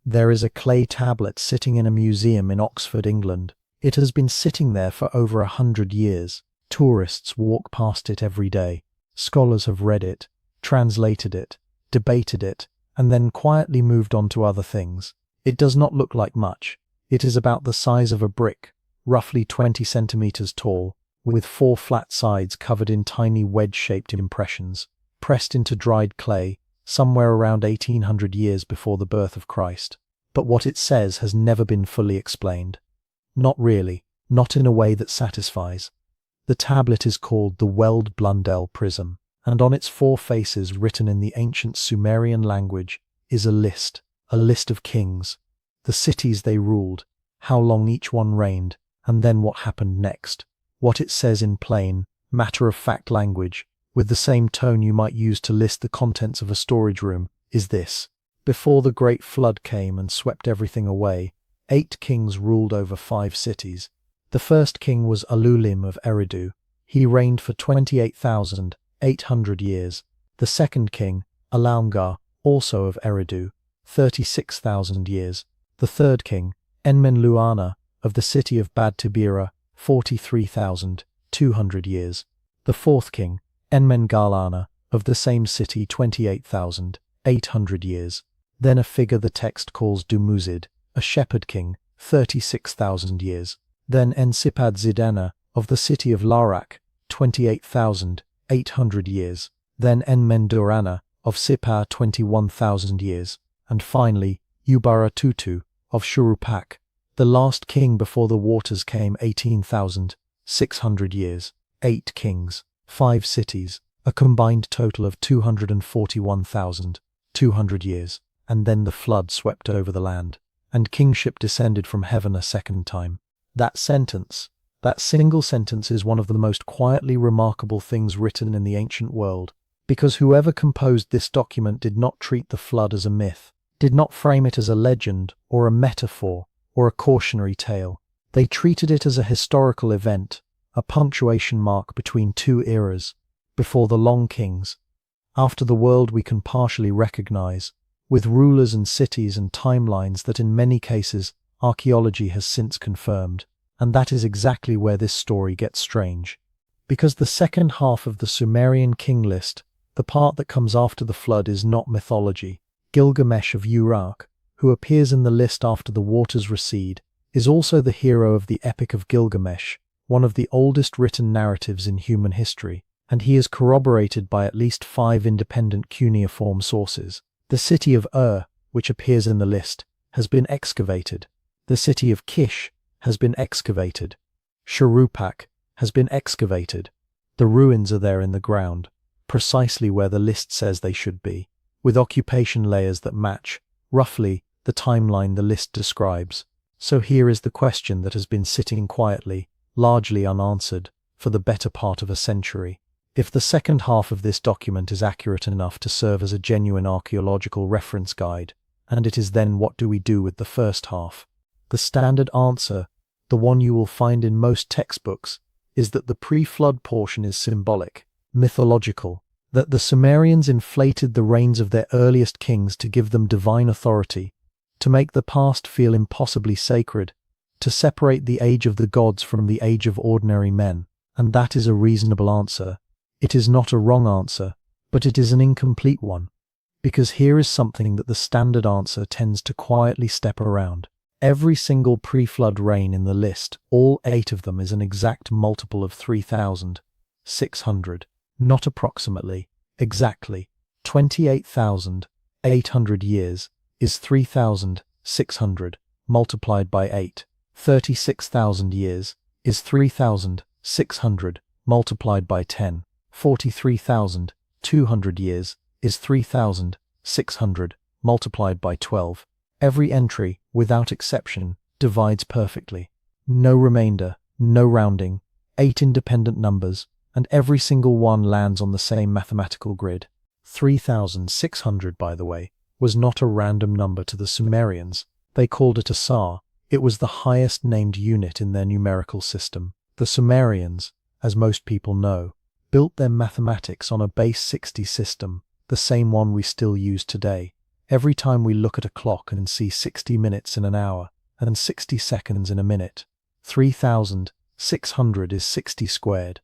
There is a clay tablet sitting in a museum in Oxford, England. It has been sitting there for over 100 years. Tourists walk past it every day. Scholars have read it, translated it, debated it, and then quietly moved on to other things. It does not look like much. It is about the size of a brick, roughly 20 centimeters tall, with 4 flat sides covered in tiny wedge-shaped impressions, pressed into dried clay, somewhere around 1800 years before the birth of Christ. But what it says has never been fully explained. Not really, not in a way that satisfies. The tablet is called the Weld-Blundell Prism, and on its 4 faces, written in the ancient Sumerian language, is a list of kings, the cities they ruled, how long each one reigned, and then what happened next. What it says in plain, matter-of-fact language, with the same tone you might use to list the contents of a storage room, is this: before the great flood came and swept everything away, 8 kings ruled over 5 cities. The first king was Ululim of Eridu. He reigned for 28,800 years. The second king, Alaumgar, also of Eridu, 36,000 years. The third king, Enmenluana, of the city of Bad Tibira, 43,200 years. The fourth king, Enmengalana, of the same city, 28,800 years. Then a figure the text calls Dumuzid, a shepherd king, 36,000 years. Then Ensipad Zidana, of the city of Larak, 28,800 years. Then Enmendurana, of Sippar, 21,000 years. And finally, Ubaratutu, of Shuruppak, the last king before the waters came, 18,600 years. 8 kings, 5 cities, a combined total of 241,200 years. And then the flood swept over the land, and kingship descended from heaven a second time. That sentence, that single sentence, is one of the most quietly remarkable things written in the ancient world, because whoever composed this document did not treat the flood as a myth, did not frame it as a legend or a metaphor or a cautionary tale. They treated it as a historical event, a punctuation mark between 2 eras, before the long kings, after the world we can partially recognize, with rulers and cities and timelines that in many cases archaeology has since confirmed. And that is exactly where this story gets strange. Because the second half of the Sumerian King List, the part that comes after the flood, is not mythology. Gilgamesh of Urark, who appears in the list after the waters recede, is also the hero of the Epic of Gilgamesh, one of the oldest written narratives in human history, and he is corroborated by at least 5 independent cuneiform sources. The city of which appears in the list, has been excavated. The city of Kish has been excavated. Shuruppak has been excavated. The ruins are there in the ground, precisely where the list says they should be, with occupation layers that match, roughly, the timeline the list describes. So here is the question that has been sitting quietly, largely unanswered, for the better part of a century. If the second half of this document is accurate enough to serve as a genuine archaeological reference guide, and it is, then what do we do with the first half? The standard answer, the one you will find in most textbooks, is that the pre-flood portion is symbolic, mythological, that the Sumerians inflated the reigns of their earliest kings to give them divine authority, to make the past feel impossibly sacred, to separate the age of the gods from the age of ordinary men. And that is a reasonable answer. It is not a wrong answer, but it is an incomplete one, because here is something that the standard answer tends to quietly step around. Every single pre-flood reign in the list, all 8 of them, is an exact multiple of 3,600, not approximately, exactly. 28,800 years is 3,600 multiplied by 8. 36,000 years is 3,600 multiplied by 10. 43,200 years is 3,600 multiplied by 12. Every entry, without exception, divides perfectly. No remainder, no rounding, 8 independent numbers, and every single one lands on the same mathematical grid. 3,600, by the way, was not a random number to the Sumerians. They called it a sar. It was the highest named unit in their numerical system. The Sumerians, as most people know, built their mathematics on a base 60 system, the same one we still use today. Every time we look at a clock and see 60 minutes in an hour and 60 seconds in a minute, 3,600 is 60 squared.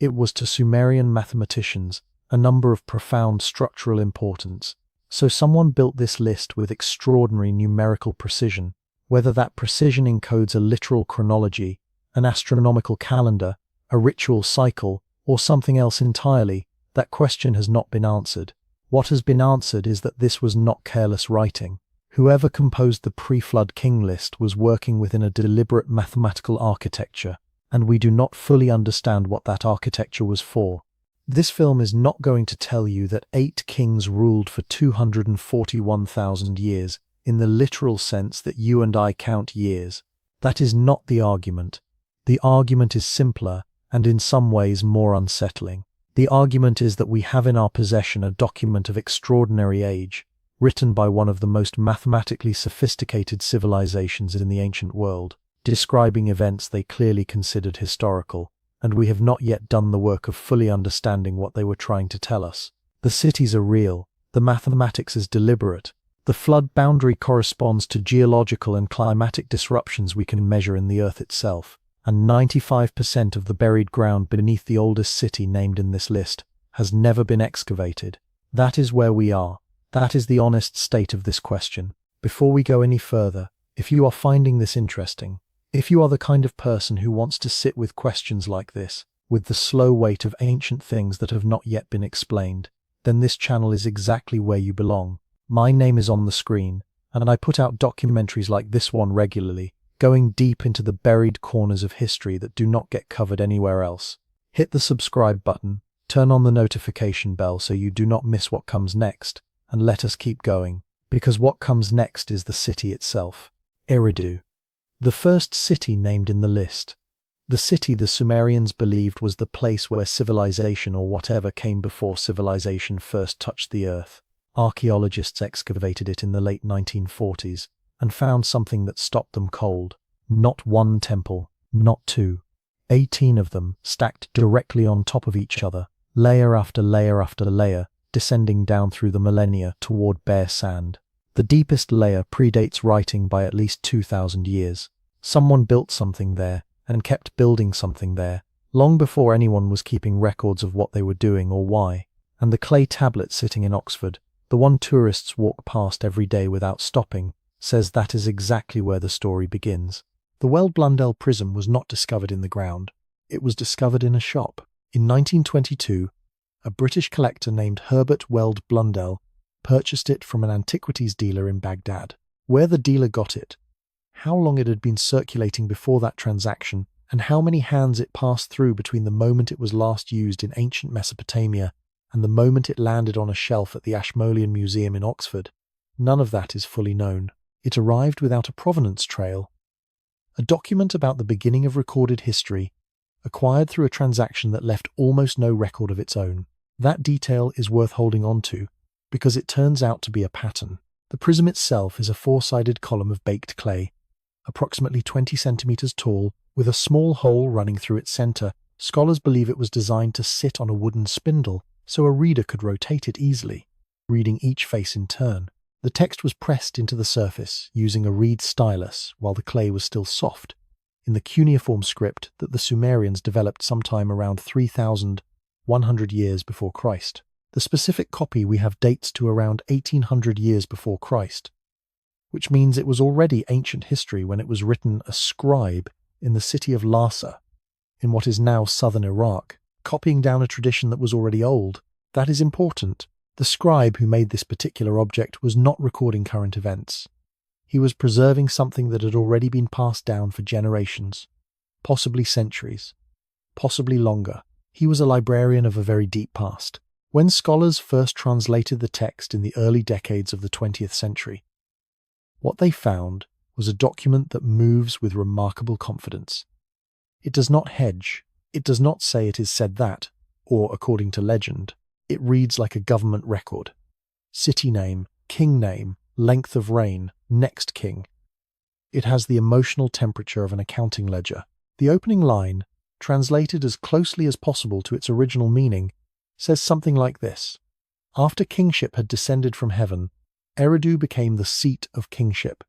It was to Sumerian mathematicians a number of profound structural importance. So someone built this list with extraordinary numerical precision. Whether that precision encodes a literal chronology, an astronomical calendar, a ritual cycle, or something else entirely, that question has not been answered. What has been answered is that this was not careless writing. Whoever composed the pre-flood king list was working within a deliberate mathematical architecture, and we do not fully understand what that architecture was for. This film is not going to tell you that 8 kings ruled for 241,000 years, in the literal sense that you and I count years. That is not the argument. The argument is simpler, and in some ways more unsettling. The argument is that we have in our possession a document of extraordinary age, written by one of the most mathematically sophisticated civilizations in the ancient world, describing events they clearly considered historical, and we have not yet done the work of fully understanding what they were trying to tell us. The cities are real, the mathematics is deliberate, the flood boundary corresponds to geological and climatic disruptions we can measure in the earth itself, and 95% of the buried ground beneath the oldest city named in this list has never been excavated. That is where we are. That is the honest state of this question. Before we go any further, if you are finding this interesting, if you are the kind of person who wants to sit with questions like this, with the slow weight of ancient things that have not yet been explained, then this channel is exactly where you belong. My name is on the screen, and I put out documentaries like this one regularly, going deep into the buried corners of history that do not get covered anywhere else. Hit the subscribe button, turn on the notification bell so you do not miss what comes next, and let us keep going, because what comes next is the city itself. Eridu. The first city named in the list. The city the Sumerians believed was the place where civilization or whatever came before civilization first touched the earth. Archaeologists excavated it in the late 1940s and found something that stopped them cold. Not one temple, not 2. 18 of them stacked directly on top of each other, layer after layer after layer, descending down through the millennia toward bare sand. The deepest layer predates writing by at least 2,000 years. Someone built something there and kept building something there, long before anyone was keeping records of what they were doing or why. And the clay tablet sitting in Oxford, the one tourists walk past every day without stopping, says that is exactly where the story begins. The Weld-Blundell Prism was not discovered in the ground. It was discovered in a shop. In 1922, a British collector named Herbert Weld-Blundell purchased it from an antiquities dealer in Baghdad. Where the dealer got it, how long it had been circulating before that transaction, and how many hands it passed through between the moment it was last used in ancient Mesopotamia and the moment it landed on a shelf at the Ashmolean Museum in Oxford, none of that is fully known. It arrived without a provenance trail. A document about the beginning of recorded history, acquired through a transaction that left almost no record of its own. That detail is worth holding on to, because it turns out to be a pattern. The prism itself is a 4-sided column of baked clay, approximately 20 centimeters tall, with a small hole running through its center. Scholars believe it was designed to sit on a wooden spindle, so a reader could rotate it easily, reading each face in turn. The text was pressed into the surface using a reed stylus while the clay was still soft, in the cuneiform script that the Sumerians developed sometime around 3,100 years before Christ. The specific copy we have dates to around 1800 years before Christ, which means it was already ancient history when it was written a scribe in the city of Larsa, in what is now southern Iraq, copying down a tradition that was already old. That is important. The scribe who made this particular object was not recording current events. He was preserving something that had already been passed down for generations, possibly centuries, possibly longer. He was a librarian of a very deep past. When scholars first translated the text in the early decades of the 20th century, what they found was a document that moves with remarkable confidence. It does not hedge. It does not say it is said that, or according to legend. It reads like a government record. City name, king name, length of reign, next king. It has the emotional temperature of an accounting ledger. The opening line, translated as closely as possible to its original meaning, says something like this. After kingship had descended from heaven, Eridu became the seat of kingship.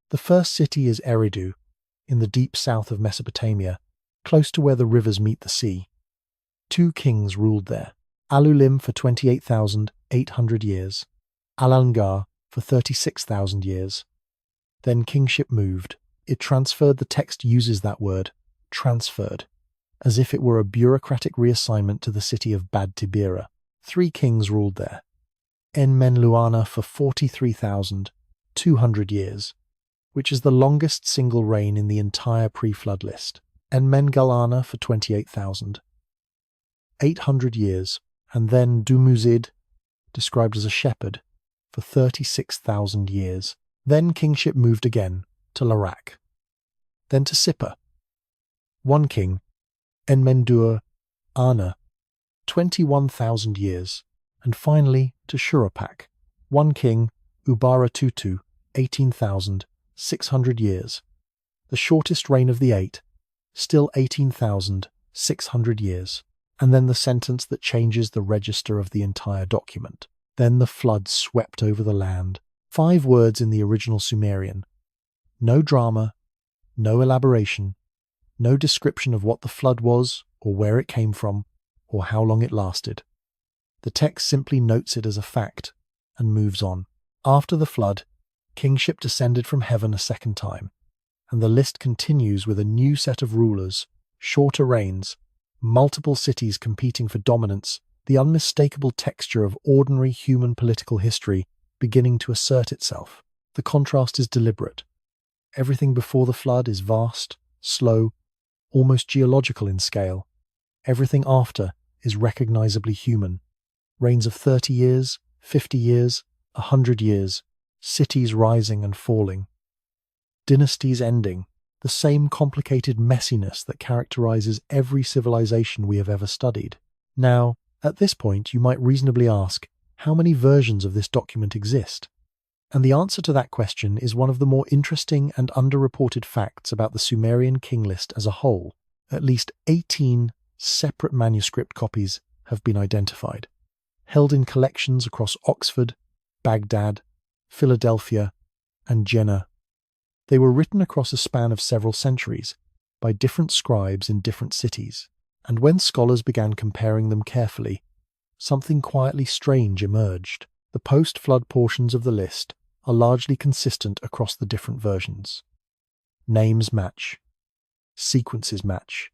The first city is Eridu, in the deep south of Mesopotamia, close to where the rivers meet the sea. 2 kings ruled there, Alulim for 28,800 years, Alalngar for 36,000 years. Then kingship moved. It transferred. The text uses that word, transferred, as if it were a bureaucratic reassignment to the city of Bad Tibira. 3 kings ruled there, Enmenluana for 43,200 years, which is the longest single reign in the entire pre-flood list, Enmengalana for 28,800 years, and then Dumuzid, described as a shepherd, for 36,000 years. Then kingship moved again to Larak, then to Sippar. 1 king, Enmendur Ana, 21,000 years, and finally to Shuruppak. 1 king, Ubaratutu, 18,600 years. The shortest reign of the 8, still 18,600 years. And then the sentence that changes the register of the entire document. Then the flood swept over the land. 5 words in the original Sumerian. No drama, no elaboration, no description of what the flood was, or where it came from, or how long it lasted. The text simply notes it as a fact and moves on. After the flood, kingship descended from heaven a second time, and the list continues with a new set of rulers, shorter reigns, multiple cities competing for dominance, the unmistakable texture of ordinary human political history beginning to assert itself. The contrast is deliberate. Everything before the flood is vast, slow, almost geological in scale. Everything after is recognizably human. Reigns of 30 years, 50 years, 100 years, cities rising and falling. Dynasties ending, the same complicated messiness that characterizes every civilization we have ever studied. Now, at this point, you might reasonably ask, how many versions of this document exist? And the answer to that question is one of the more interesting and underreported facts about the Sumerian King List as a whole. At least 18 separate manuscript copies have been identified, held in collections across Oxford, Baghdad, Philadelphia, and Jena. They were written across a span of several centuries by different scribes in different cities, and when scholars began comparing them carefully, something quietly strange emerged. The post-flood portions of the list are largely consistent across the different versions. Names match. Sequences match.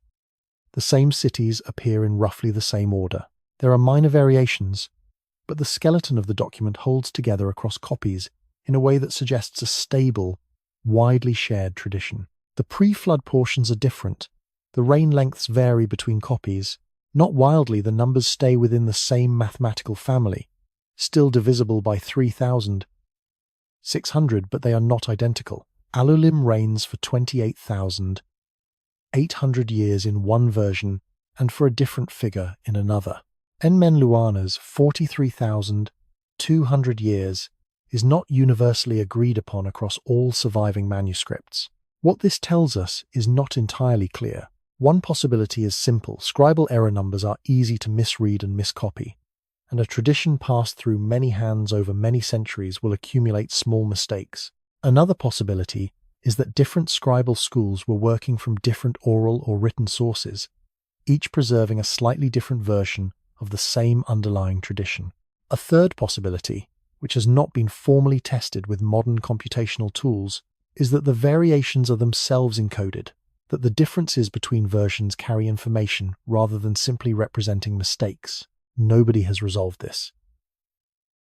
The same cities appear in roughly the same order. There are minor variations, but the skeleton of the document holds together across copies in a way that suggests a stable, widely shared tradition. The pre-flood portions are different. The reign lengths vary between copies. Not wildly, the numbers stay within the same mathematical family, still divisible by 3,600, but they are not identical. Alulim reigns for 28,800 years in one version and for a different figure in another. Enmenluana's 43,200 years is not universally agreed upon across all surviving manuscripts. What this tells us is not entirely clear. One possibility is simple. Scribal error numbers are easy to misread and miscopy, and a tradition passed through many hands over many centuries will accumulate small mistakes. Another possibility is that different scribal schools were working from different oral or written sources, each preserving a slightly different version of the same underlying tradition. A third possibility, which has not been formally tested with modern computational tools, is that the variations are themselves encoded, that the differences between versions carry information rather than simply representing mistakes. Nobody has resolved this.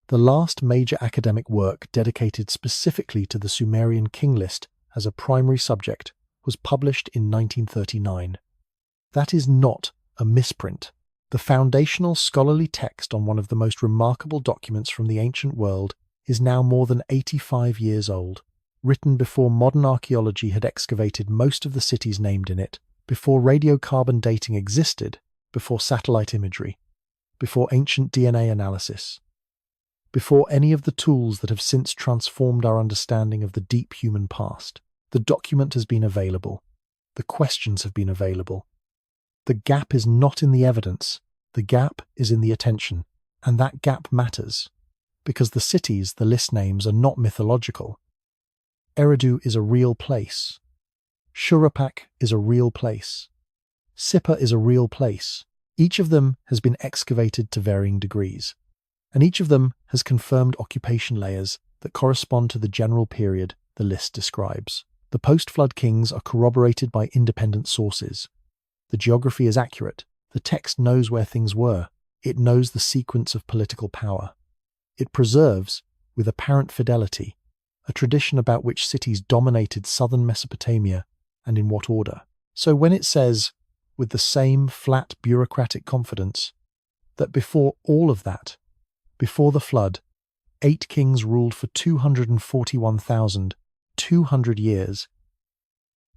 The last major academic work dedicated specifically to the Sumerian King List as a primary subject was published in 1939. That is not a misprint. The foundational scholarly text on one of the most remarkable documents from the ancient world is now more than 85 years old, written before modern archaeology had excavated most of the cities named in it, before radiocarbon dating existed, before satellite imagery, before ancient DNA analysis, before any of the tools that have since transformed our understanding of the deep human past. The document has been available. The questions have been available. The gap is not in the evidence. The gap is in the attention, and that gap matters. because the cities, the list names, are not mythological. Eridu is a real place. Shuruppak is a real place. Sippar is a real place. Each of them has been excavated to varying degrees, and each of them has confirmed occupation layers that correspond to the general period the list describes. The post-flood kings are corroborated by independent sources. The geography is accurate. The text knows where things were. It knows the sequence of political power. It preserves, with apparent fidelity, a tradition about which cities dominated southern Mesopotamia and in what order. So when it says, with the same flat bureaucratic confidence, that before all of that, before the flood, 8 kings ruled for 241,200 years,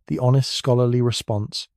the honest scholarly response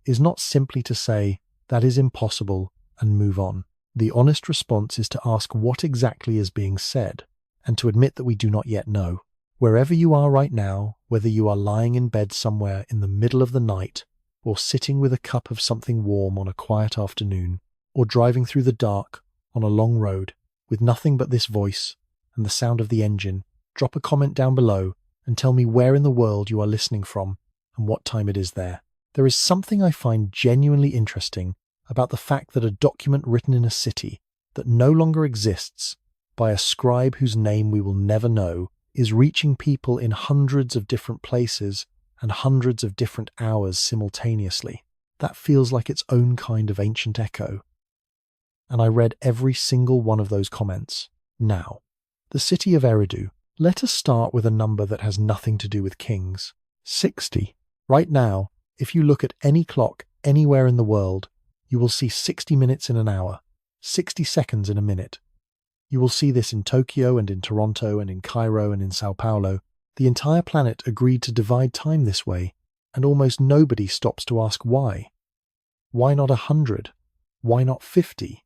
is not simply to say, that is impossible, and move on. The honest response is to ask what exactly is being said, and to admit that we do not yet know. Wherever you are right now, whether you are lying in bed somewhere in the middle of the night, or sitting with a cup of something warm on a quiet afternoon, or driving through the dark on a long road, with nothing but this voice and the sound of the engine, drop a comment down below and tell me where in the world you are listening from and what time it is there. There is something I find genuinely interesting about the fact that a document written in a city that no longer exists by a scribe whose name we will never know is reaching people in hundreds of different places and hundreds of different hours simultaneously. That feels like its own kind of ancient echo. And I read every single one of those comments. Now, the city of Eridu. Let us start with a number that has nothing to do with kings. 60. Right now, if you look at any clock anywhere in the world, you will see 60 minutes in an hour, 60 seconds in a minute. You will see this in Tokyo and in Toronto and in Cairo and in Sao Paulo. The entire planet agreed to divide time this way, and almost nobody stops to ask why. Why not 100? Why not 50?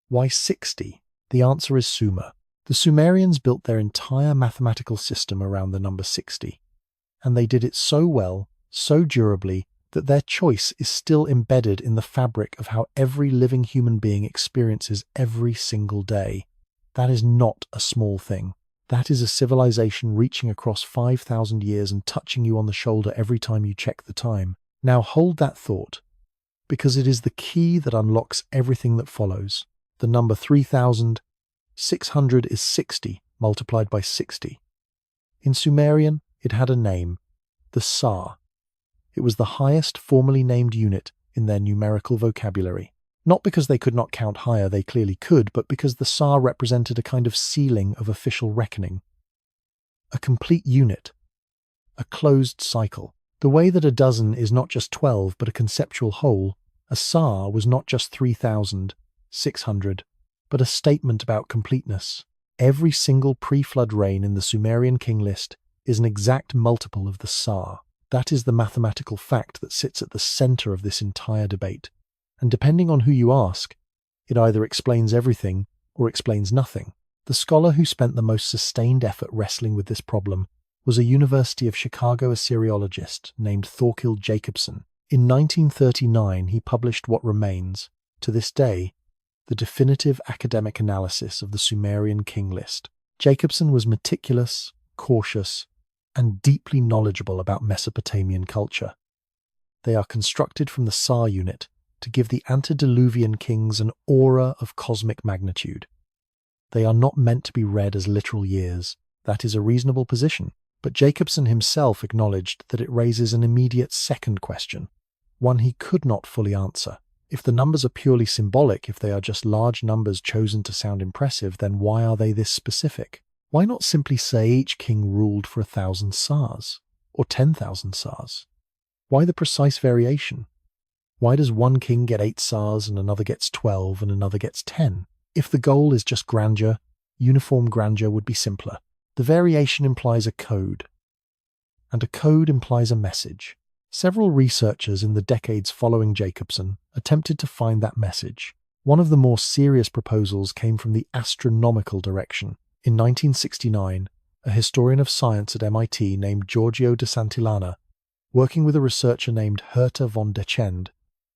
Why 60? The answer is Sumer. The Sumerians built their entire mathematical system around the number 60, and they did it so well, so durably, that their choice is still embedded in the fabric of how every living human being experiences every single day. That is not a small thing. That is a civilization reaching across 5,000 years and touching you on the shoulder every time you check the time. Now hold that thought, because it is the key that unlocks everything that follows. The number 3,600 is 60 multiplied by 60. In Sumerian, it had a name, the Sar. It was the highest formally named unit in their numerical vocabulary. Not because they could not count higher, they clearly could, but because the Sar represented a kind of ceiling of official reckoning. A complete unit. A closed cycle. The way that a dozen is not just 12, but a conceptual whole, a Sar was not just 3,600, but a statement about completeness. Every single pre-flood reign in the Sumerian King List is an exact multiple of the Sar. That is the mathematical fact that sits at the center of this entire debate. And depending on who you ask, it either explains everything or explains nothing. The scholar who spent the most sustained effort wrestling with this problem was a University of Chicago Assyriologist named Thorkild Jacobsen. In 1939, he published what remains, to this day, the definitive academic analysis of the Sumerian King List. Jacobsen was meticulous, cautious, and deeply knowledgeable about Mesopotamian culture. They are constructed from the Sar unit to give the antediluvian kings an aura of cosmic magnitude. They are not meant to be read as literal years. That is a reasonable position. But Jacobsen himself acknowledged that it raises an immediate second question, one he could not fully answer. If the numbers are purely symbolic, if they are just large numbers chosen to sound impressive, then why are they this specific? Why not simply say each king ruled for 1,000 sars, or 10,000 sars? Why the precise variation? Why does one king get 8 sars and another gets 12 and another gets 10? If the goal is just grandeur, uniform grandeur would be simpler. The variation implies a code, and a code implies a message. Several researchers in the decades following Jacobsen attempted to find that message. One of the more serious proposals came from the astronomical direction. In 1969, a historian of science at MIT named Giorgio de Santillana, working with a researcher named Herta von Dechend,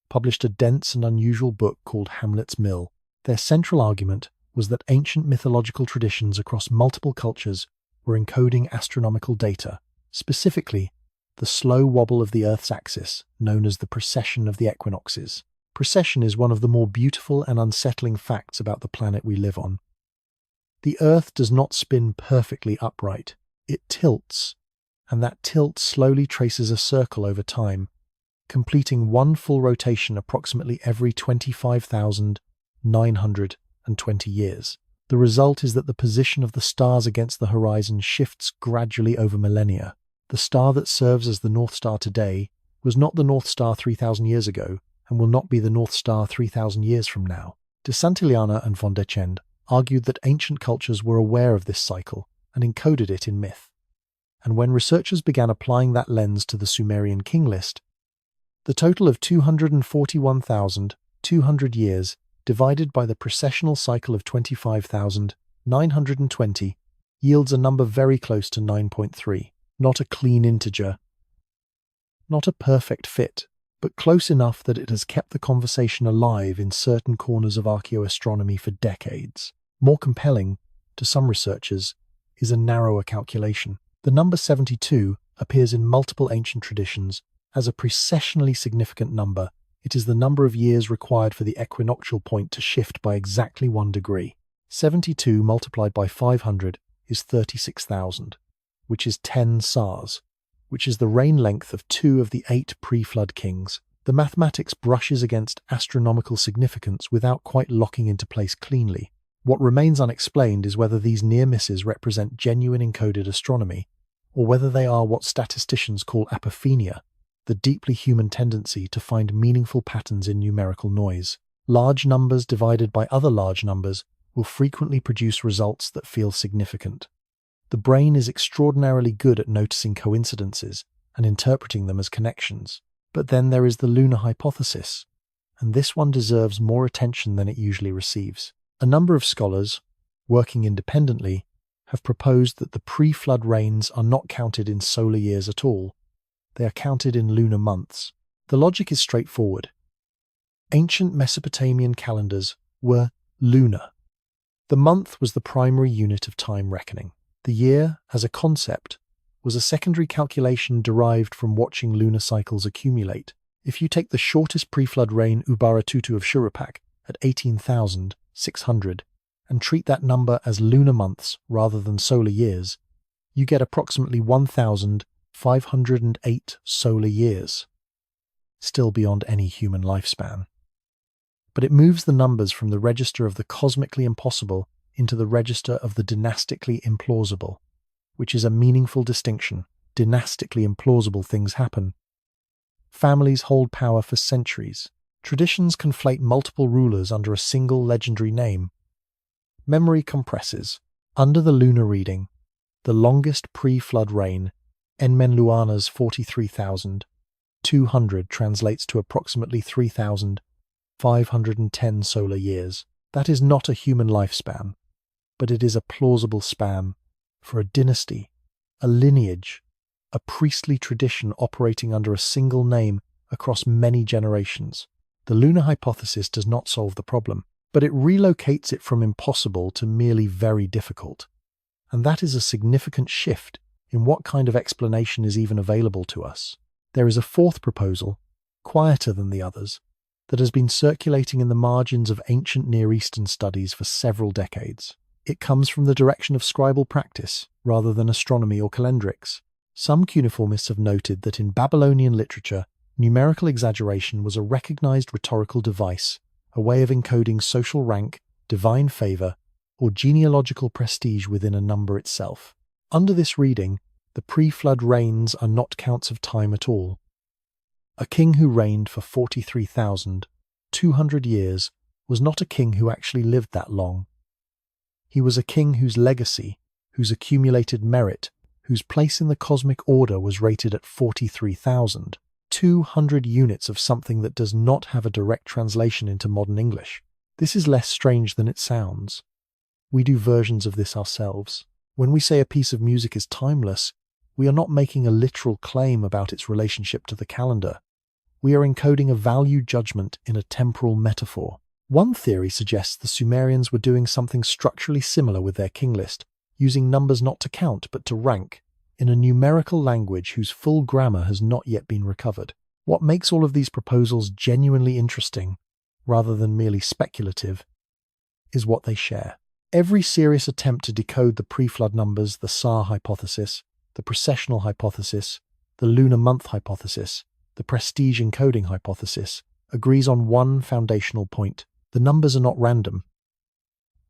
published a dense and unusual book called Hamlet's Mill. Their central argument was that ancient mythological traditions across multiple cultures were encoding astronomical data, specifically the slow wobble of the Earth's axis, known as the precession of the equinoxes. Precession is one of the more beautiful and unsettling facts about the planet we live on. The Earth does not spin perfectly upright. It tilts, and that tilt slowly traces a circle over time, completing one full rotation approximately every 25,920 years. The result is that the position of the stars against the horizon shifts gradually over millennia. The star that serves as the North Star today was not the North Star 3,000 years ago, and will not be the North Star 3,000 years from now. De Santillana and von Dechend argued that ancient cultures were aware of this cycle and encoded it in myth. And when researchers began applying that lens to the Sumerian King List, the total of 241,200 years divided by the precessional cycle of 25,920 yields a number very close to 9.3. Not a clean integer, not a perfect fit, but close enough that it has kept the conversation alive in certain corners of archaeoastronomy for decades. More compelling, to some researchers, is a narrower calculation. The number 72 appears in multiple ancient traditions as a precessionally significant number. It is the number of years required for the equinoctial point to shift by exactly 1 degree. 72 multiplied by 500 is 36,000, which is 10 sars, which is the reign length of 2 of the 8 pre-flood kings. The mathematics brushes against astronomical significance without quite locking into place cleanly. What remains unexplained is whether these near misses represent genuine encoded astronomy, or whether they are what statisticians call apophenia, the deeply human tendency to find meaningful patterns in numerical noise. Large numbers divided by other large numbers will frequently produce results that feel significant. The brain is extraordinarily good at noticing coincidences and interpreting them as connections. But then there is the lunar hypothesis, and this one deserves more attention than it usually receives. A number of scholars, working independently, have proposed that the pre-flood rains are not counted in solar years at all. They are counted in lunar months. The logic is straightforward. Ancient Mesopotamian calendars were lunar. The month was the primary unit of time reckoning. The year, as a concept, was a secondary calculation derived from watching lunar cycles accumulate. If you take the shortest pre-flood rain Ubaratutu of Shuruppak at 18,600 and treat that number as lunar months rather than solar years, you get approximately 1,508 solar years, still beyond any human lifespan. But it moves the numbers from the register of the cosmically impossible into the register of the dynastically implausible, which is a meaningful distinction. Dynastically implausible things happen. Families hold power for centuries. Traditions conflate multiple rulers under a single legendary name. Memory compresses. Under the lunar reading, the longest pre-flood rain, Enmenluana's 43,200, translates to approximately 3,510 solar years. That is not a human lifespan, but it is a plausible span for a dynasty, a lineage, a priestly tradition operating under a single name across many generations. The lunar hypothesis does not solve the problem, but it relocates it from impossible to merely very difficult. And that is a significant shift in what kind of explanation is even available to us. There is a fourth proposal, quieter than the others, that has been circulating in the margins of ancient Near Eastern studies for several decades. It comes from the direction of scribal practice rather than astronomy or calendrics. Some cuneiformists have noted that in Babylonian literature, numerical exaggeration was a recognized rhetorical device, a way of encoding social rank, divine favor, or genealogical prestige within a number itself. Under this reading, the pre-flood reigns are not counts of time at all. A king who reigned for 43,200 years was not a king who actually lived that long. He was a king whose legacy, whose accumulated merit, whose place in the cosmic order was rated at 43,200 units of something that does not have a direct translation into modern English. This is less strange than it sounds. We do versions of this ourselves. When we say a piece of music is timeless, we are not making a literal claim about its relationship to the calendar. We are encoding a value judgment in a temporal metaphor. One theory suggests the Sumerians were doing something structurally similar with their king list, using numbers not to count but to rank, in a numerical language whose full grammar has not yet been recovered. What makes all of these proposals genuinely interesting, rather than merely speculative, is what they share. Every serious attempt to decode the pre-flood numbers, the SAR hypothesis, the precessional hypothesis, the lunar month hypothesis, the prestige encoding hypothesis, agrees on one foundational point. The numbers are not random.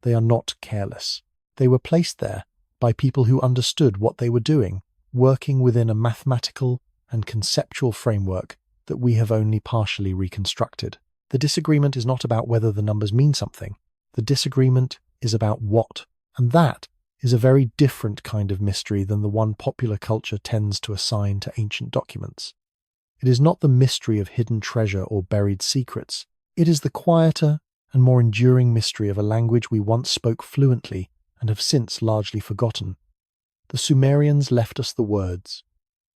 They are not careless. They were placed there by people who understood what they were doing, working within a mathematical and conceptual framework that we have only partially reconstructed. The disagreement is not about whether the numbers mean something. The disagreement is about what, and that is a very different kind of mystery than the one popular culture tends to assign to ancient documents. It is not the mystery of hidden treasure or buried secrets. It is the quieter and more enduring mystery of a language we once spoke fluently and have since largely forgotten. The Sumerians left us the words.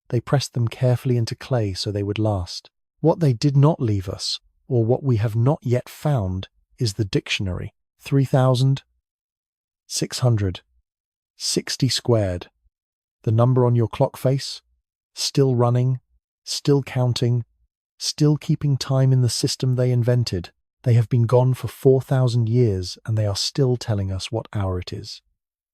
They pressed them carefully into clay so they would last. What they did not leave us, or what we have not yet found, is the dictionary. 3,660 squared. The number on your clock face? Still running, still counting, still keeping time in the system they invented. They have been gone for 4,000 years and they are still telling us what hour it is.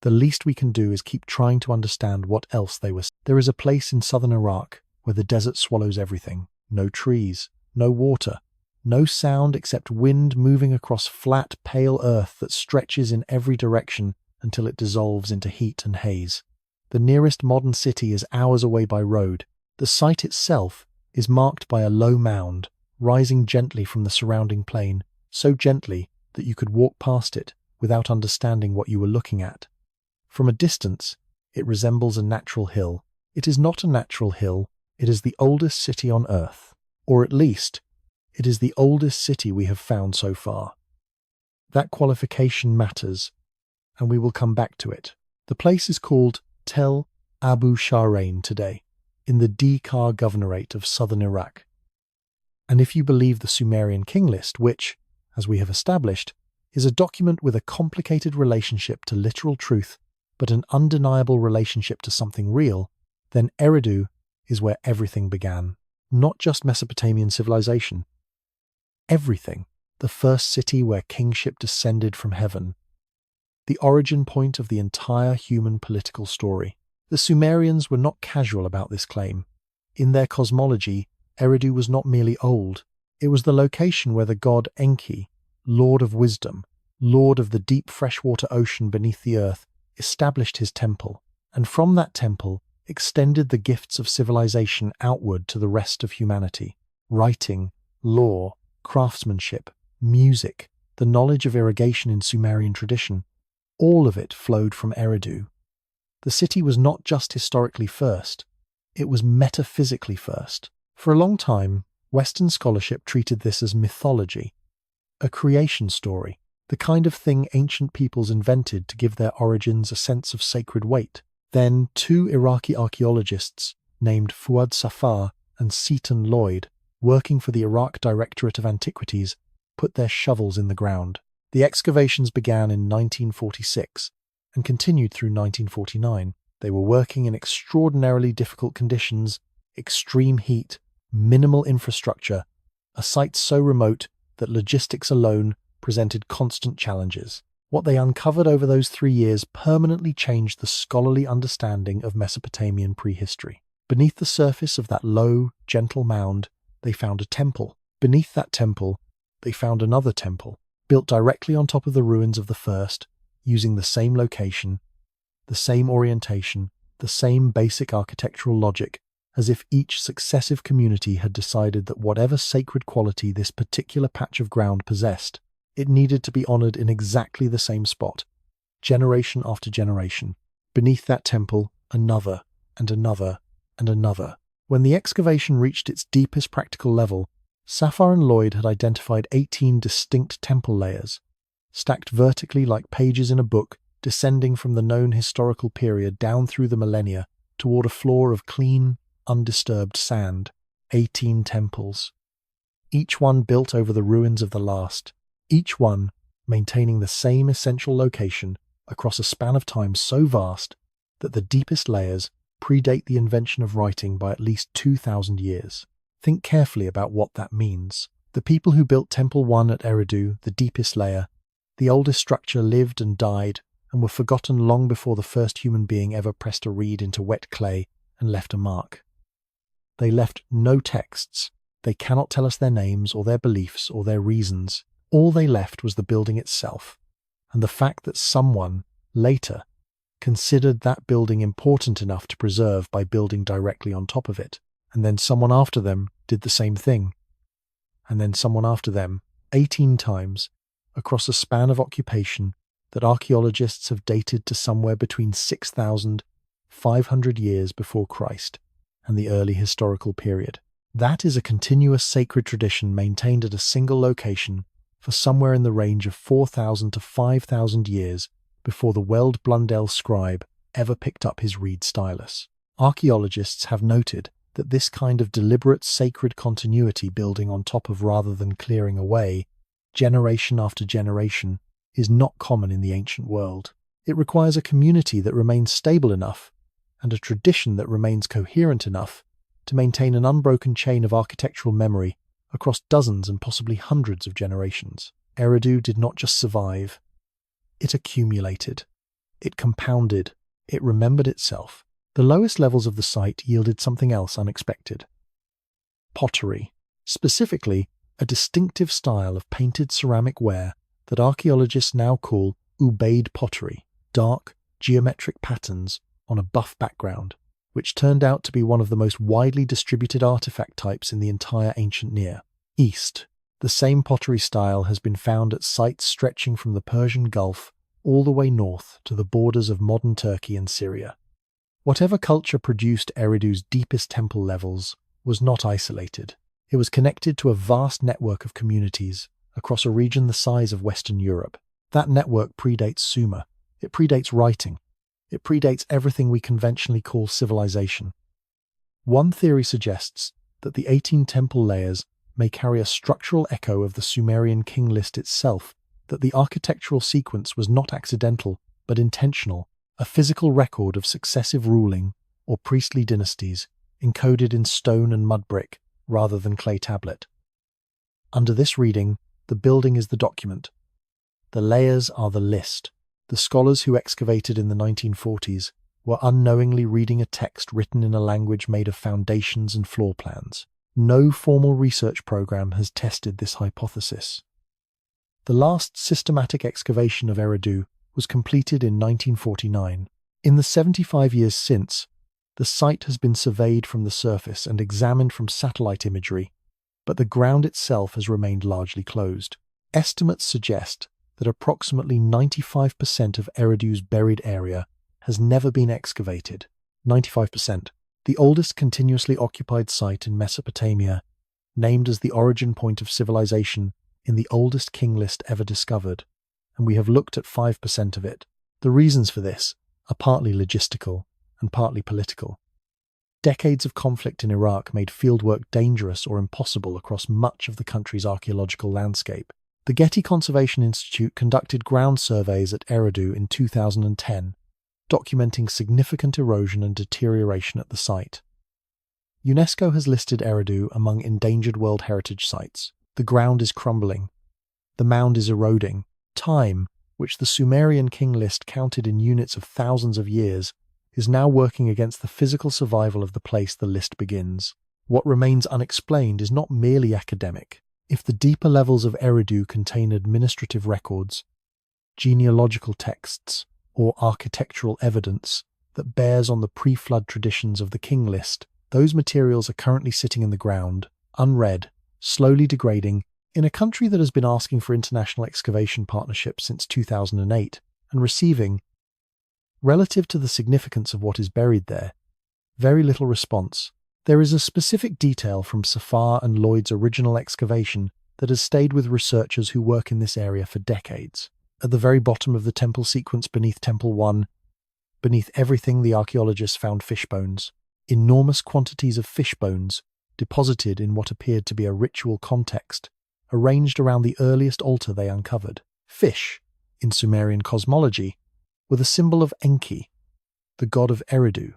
The least we can do is keep trying to understand what else they were. There is a place in southern Iraq where the desert swallows everything. No trees, no water, no sound except wind moving across flat, pale earth that stretches in every direction until it dissolves into heat and haze. The nearest modern city is hours away by road. The site itself is marked by a low mound, rising gently from the surrounding plain, so gently that you could walk past it without understanding what you were looking at. From a distance, it resembles a natural hill. It is not a natural hill, it is the oldest city on Earth, or at least, it is the oldest city we have found so far. That qualification matters, and we will come back to it. The place is called Tel Abu Shahrain today, in the Dekar Governorate of southern Iraq. And if you believe the Sumerian King List, which, as we have established, is a document with a complicated relationship to literal truth, but an undeniable relationship to something real, then Eridu is where everything began. Not just Mesopotamian civilization. Everything. The first city where kingship descended from heaven. The origin point of the entire human political story. The Sumerians were not casual about this claim. In their cosmology, Eridu was not merely old. It was the location where the god Enki, Lord of Wisdom, Lord of the deep freshwater ocean beneath the earth, established his temple, and from that temple extended the gifts of civilization outward to the rest of humanity. Writing, law, craftsmanship, music, the knowledge of irrigation in Sumerian tradition, all of it flowed from Eridu. The city was not just historically first, it was metaphysically first. For a long time, Western scholarship treated this as mythology, a creation story, the kind of thing ancient peoples invented to give their origins a sense of sacred weight. Then two Iraqi archaeologists named Fuad Safar and Seaton Lloyd, working for the Iraq Directorate of Antiquities, put their shovels in the ground. The excavations began in 1946 and continued through 1949. They were working in extraordinarily difficult conditions, extreme heat, minimal infrastructure, a site so remote that logistics alone presented constant challenges. What they uncovered over those 3 years permanently changed the scholarly understanding of Mesopotamian prehistory. Beneath the surface of that low, gentle mound, they found a temple. Beneath that temple, they found another temple, built directly on top of the ruins of the first, using the same location, the same orientation, the same basic architectural logic, as if each successive community had decided that whatever sacred quality this particular patch of ground possessed, it needed to be honored in exactly the same spot, generation after generation. Beneath that temple, another, and another, and another. When the excavation reached its deepest practical level, Safar and Lloyd had identified 18 distinct temple layers, stacked vertically like pages in a book, descending from the known historical period down through the millennia toward a floor of clean, undisturbed sand. 18 temples. Each one built over the ruins of the last, each one maintaining the same essential location across a span of time so vast that the deepest layers predate the invention of writing by at least 2,000 years. Think carefully about what that means. The people who built Temple 1 at Eridu, the deepest layer, the oldest structure, lived and died and were forgotten long before the first human being ever pressed a reed into wet clay and left a mark. They left no texts. They cannot tell us their names or their beliefs or their reasons. All they left was the building itself, and the fact that someone, later, considered that building important enough to preserve by building directly on top of it. And then someone after them did the same thing. And then someone after them, 18 times, across a span of occupation that archaeologists have dated to somewhere between 6,500 years before Christ and the early historical period. That is a continuous sacred tradition maintained at a single location for somewhere in the range of 4,000 to 5,000 years before the Weld-Blundell scribe ever picked up his reed stylus. Archaeologists have noted that this kind of deliberate sacred continuity, building on top of rather than clearing away, generation after generation, is not common in the ancient world. It requires a community that remains stable enough and a tradition that remains coherent enough to maintain an unbroken chain of architectural memory across dozens and possibly hundreds of generations. Eridu did not just survive, it accumulated, it compounded, it remembered itself. The lowest levels of the site yielded something else unexpected. Pottery, specifically a distinctive style of painted ceramic ware that archaeologists now call Ubaid pottery, dark, geometric patterns on a buff background, which turned out to be one of the most widely distributed artifact types in the entire ancient Near East. The same pottery style has been found at sites stretching from the Persian Gulf all the way north to the borders of modern Turkey and Syria. Whatever culture produced Eridu's deepest temple levels was not isolated. It was connected to a vast network of communities across a region the size of Western Europe. That network predates Sumer. It predates writing. It predates everything we conventionally call civilization. One theory suggests that the 18 temple layers may carry a structural echo of the Sumerian King List itself, that the architectural sequence was not accidental but intentional, a physical record of successive ruling or priestly dynasties encoded in stone and mud brick rather than clay tablet. Under this reading, the building is the document. The layers are the list. The scholars who excavated in the 1940s were unknowingly reading a text written in a language made of foundations and floor plans. No formal research program has tested this hypothesis. The last systematic excavation of Eridu was completed in 1949. In the 75 years since, the site has been surveyed from the surface and examined from satellite imagery, but the ground itself has remained largely closed. Estimates suggest that approximately 95% of Eridu's buried area has never been excavated. 95%. The oldest continuously occupied site in Mesopotamia, named as the origin point of civilization in the oldest king list ever discovered, and we have looked at 5% of it. The reasons for this are partly logistical and partly political. Decades of conflict in Iraq made fieldwork dangerous or impossible across much of the country's archaeological landscape. The Getty Conservation Institute conducted ground surveys at Eridu in 2010, documenting significant erosion and deterioration at the site. UNESCO has listed Eridu among endangered World Heritage Sites. The ground is crumbling. The mound is eroding. Time, which the Sumerian King List counted in units of thousands of years, is now working against the physical survival of the place the list begins. What remains unexplained is not merely academic. If the deeper levels of Eridu contain administrative records, genealogical texts, or architectural evidence that bears on the pre-flood traditions of the King List, those materials are currently sitting in the ground, unread, slowly degrading, in a country that has been asking for international excavation partnerships since 2008 and receiving, relative to the significance of what is buried there, very little response. There is a specific detail from Safar and Lloyd's original excavation that has stayed with researchers who work in this area for decades. At the very bottom of the temple sequence beneath Temple 1, beneath everything, the archaeologists found fish bones. Enormous quantities of fish bones deposited in what appeared to be a ritual context arranged around the earliest altar they uncovered. Fish, in Sumerian cosmology, were the symbol of Enki, the god of Eridu,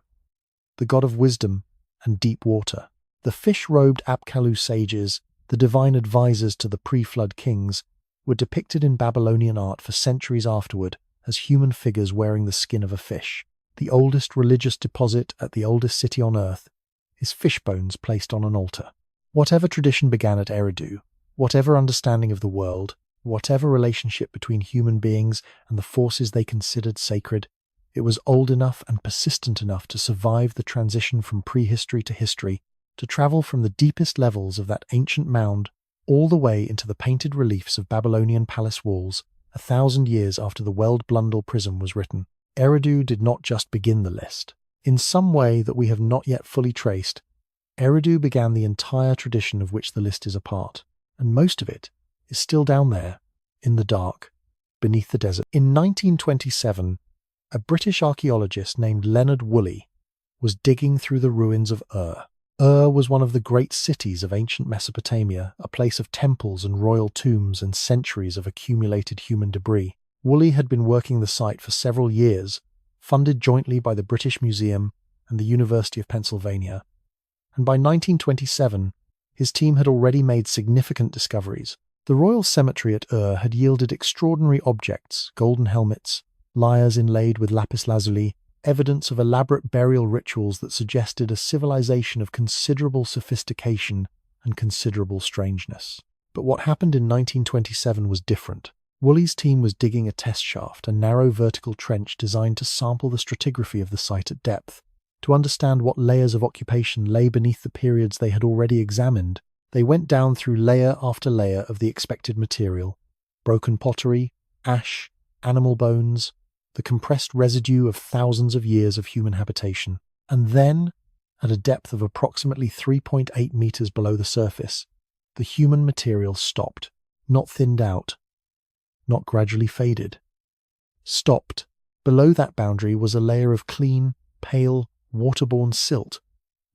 the god of wisdom and deep water. The fish-robed Apkallu sages, the divine advisors to the pre-flood kings, were depicted in Babylonian art for centuries afterward as human figures wearing the skin of a fish. The oldest religious deposit at the oldest city on earth is fish bones placed on an altar. Whatever tradition began at Eridu, whatever understanding of the world, whatever relationship between human beings and the forces they considered sacred, it was old enough and persistent enough to survive the transition from prehistory to history, to travel from the deepest levels of that ancient mound all the way into the painted reliefs of Babylonian palace walls 1,000 years after the Weld-Blundell Prism was written. Eridu did not just begin the list. In some way that we have not yet fully traced, Eridu began the entire tradition of which the list is a part, and most of it is still down there, in the dark, beneath the desert. In 1927, a British archaeologist named Leonard Woolley was digging through the ruins of Ur. Ur was one of the great cities of ancient Mesopotamia, a place of temples and royal tombs and centuries of accumulated human debris. Woolley had been working the site for several years, funded jointly by the British Museum and the University of Pennsylvania, and by 1927, his team had already made significant discoveries. The royal cemetery at Ur had yielded extraordinary objects, golden helmets, lyres inlaid with lapis lazuli, evidence of elaborate burial rituals that suggested a civilization of considerable sophistication and considerable strangeness. But what happened in 1927 was different. Woolley's team was digging a test shaft, a narrow vertical trench designed to sample the stratigraphy of the site at depth. To understand what layers of occupation lay beneath the periods they had already examined, they went down through layer after layer of the expected material: broken pottery, ash, animal bones, the compressed residue of thousands of years of human habitation. And then, at a depth of approximately 3.8 meters below the surface, the human material stopped, not thinned out, not gradually faded. Stopped. Below that boundary was a layer of clean, pale, waterborne silt.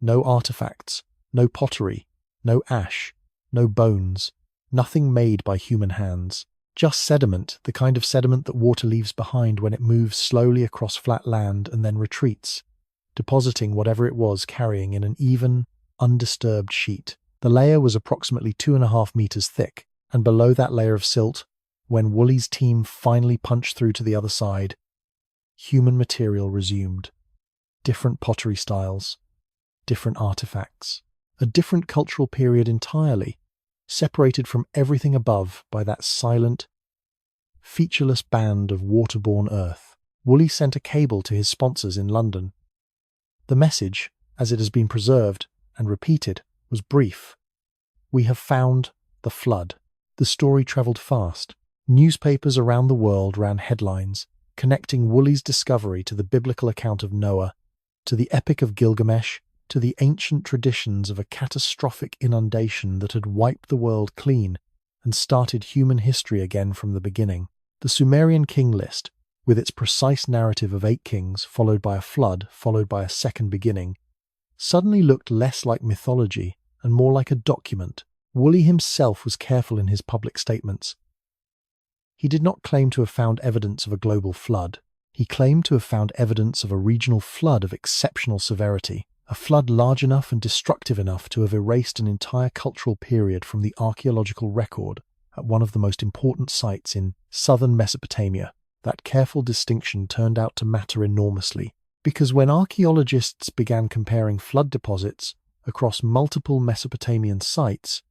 No artifacts, no pottery, no ash, no bones, nothing made by human hands. Just sediment, the kind of sediment that water leaves behind when it moves slowly across flat land and then retreats, depositing whatever it was carrying in an even, undisturbed sheet. The layer was approximately 2.5 meters thick, and below that layer of silt, when Woolley's team finally punched through to the other side, human material resumed. Different pottery styles, different artifacts, a different cultural period entirely, separated from everything above by that silent, featureless band of waterborne earth. Woolley sent a cable to his sponsors in London. The message, as it has been preserved and repeated, was brief. We have found the flood. The story travelled fast. Newspapers around the world ran headlines, connecting Woolley's discovery to the biblical account of Noah, to the Epic of Gilgamesh, to the ancient traditions of a catastrophic inundation that had wiped the world clean and started human history again from the beginning. The Sumerian King List, with its precise narrative of 8 kings followed by a flood followed by a second beginning, suddenly looked less like mythology and more like a document. Woolley himself was careful in his public statements. He did not claim to have found evidence of a global flood. He claimed to have found evidence of a regional flood of exceptional severity, a flood large enough and destructive enough to have erased an entire cultural period from the archaeological record at one of the most important sites in southern Mesopotamia. That careful distinction turned out to matter enormously, because when archaeologists began comparing flood deposits across multiple Mesopotamian sites,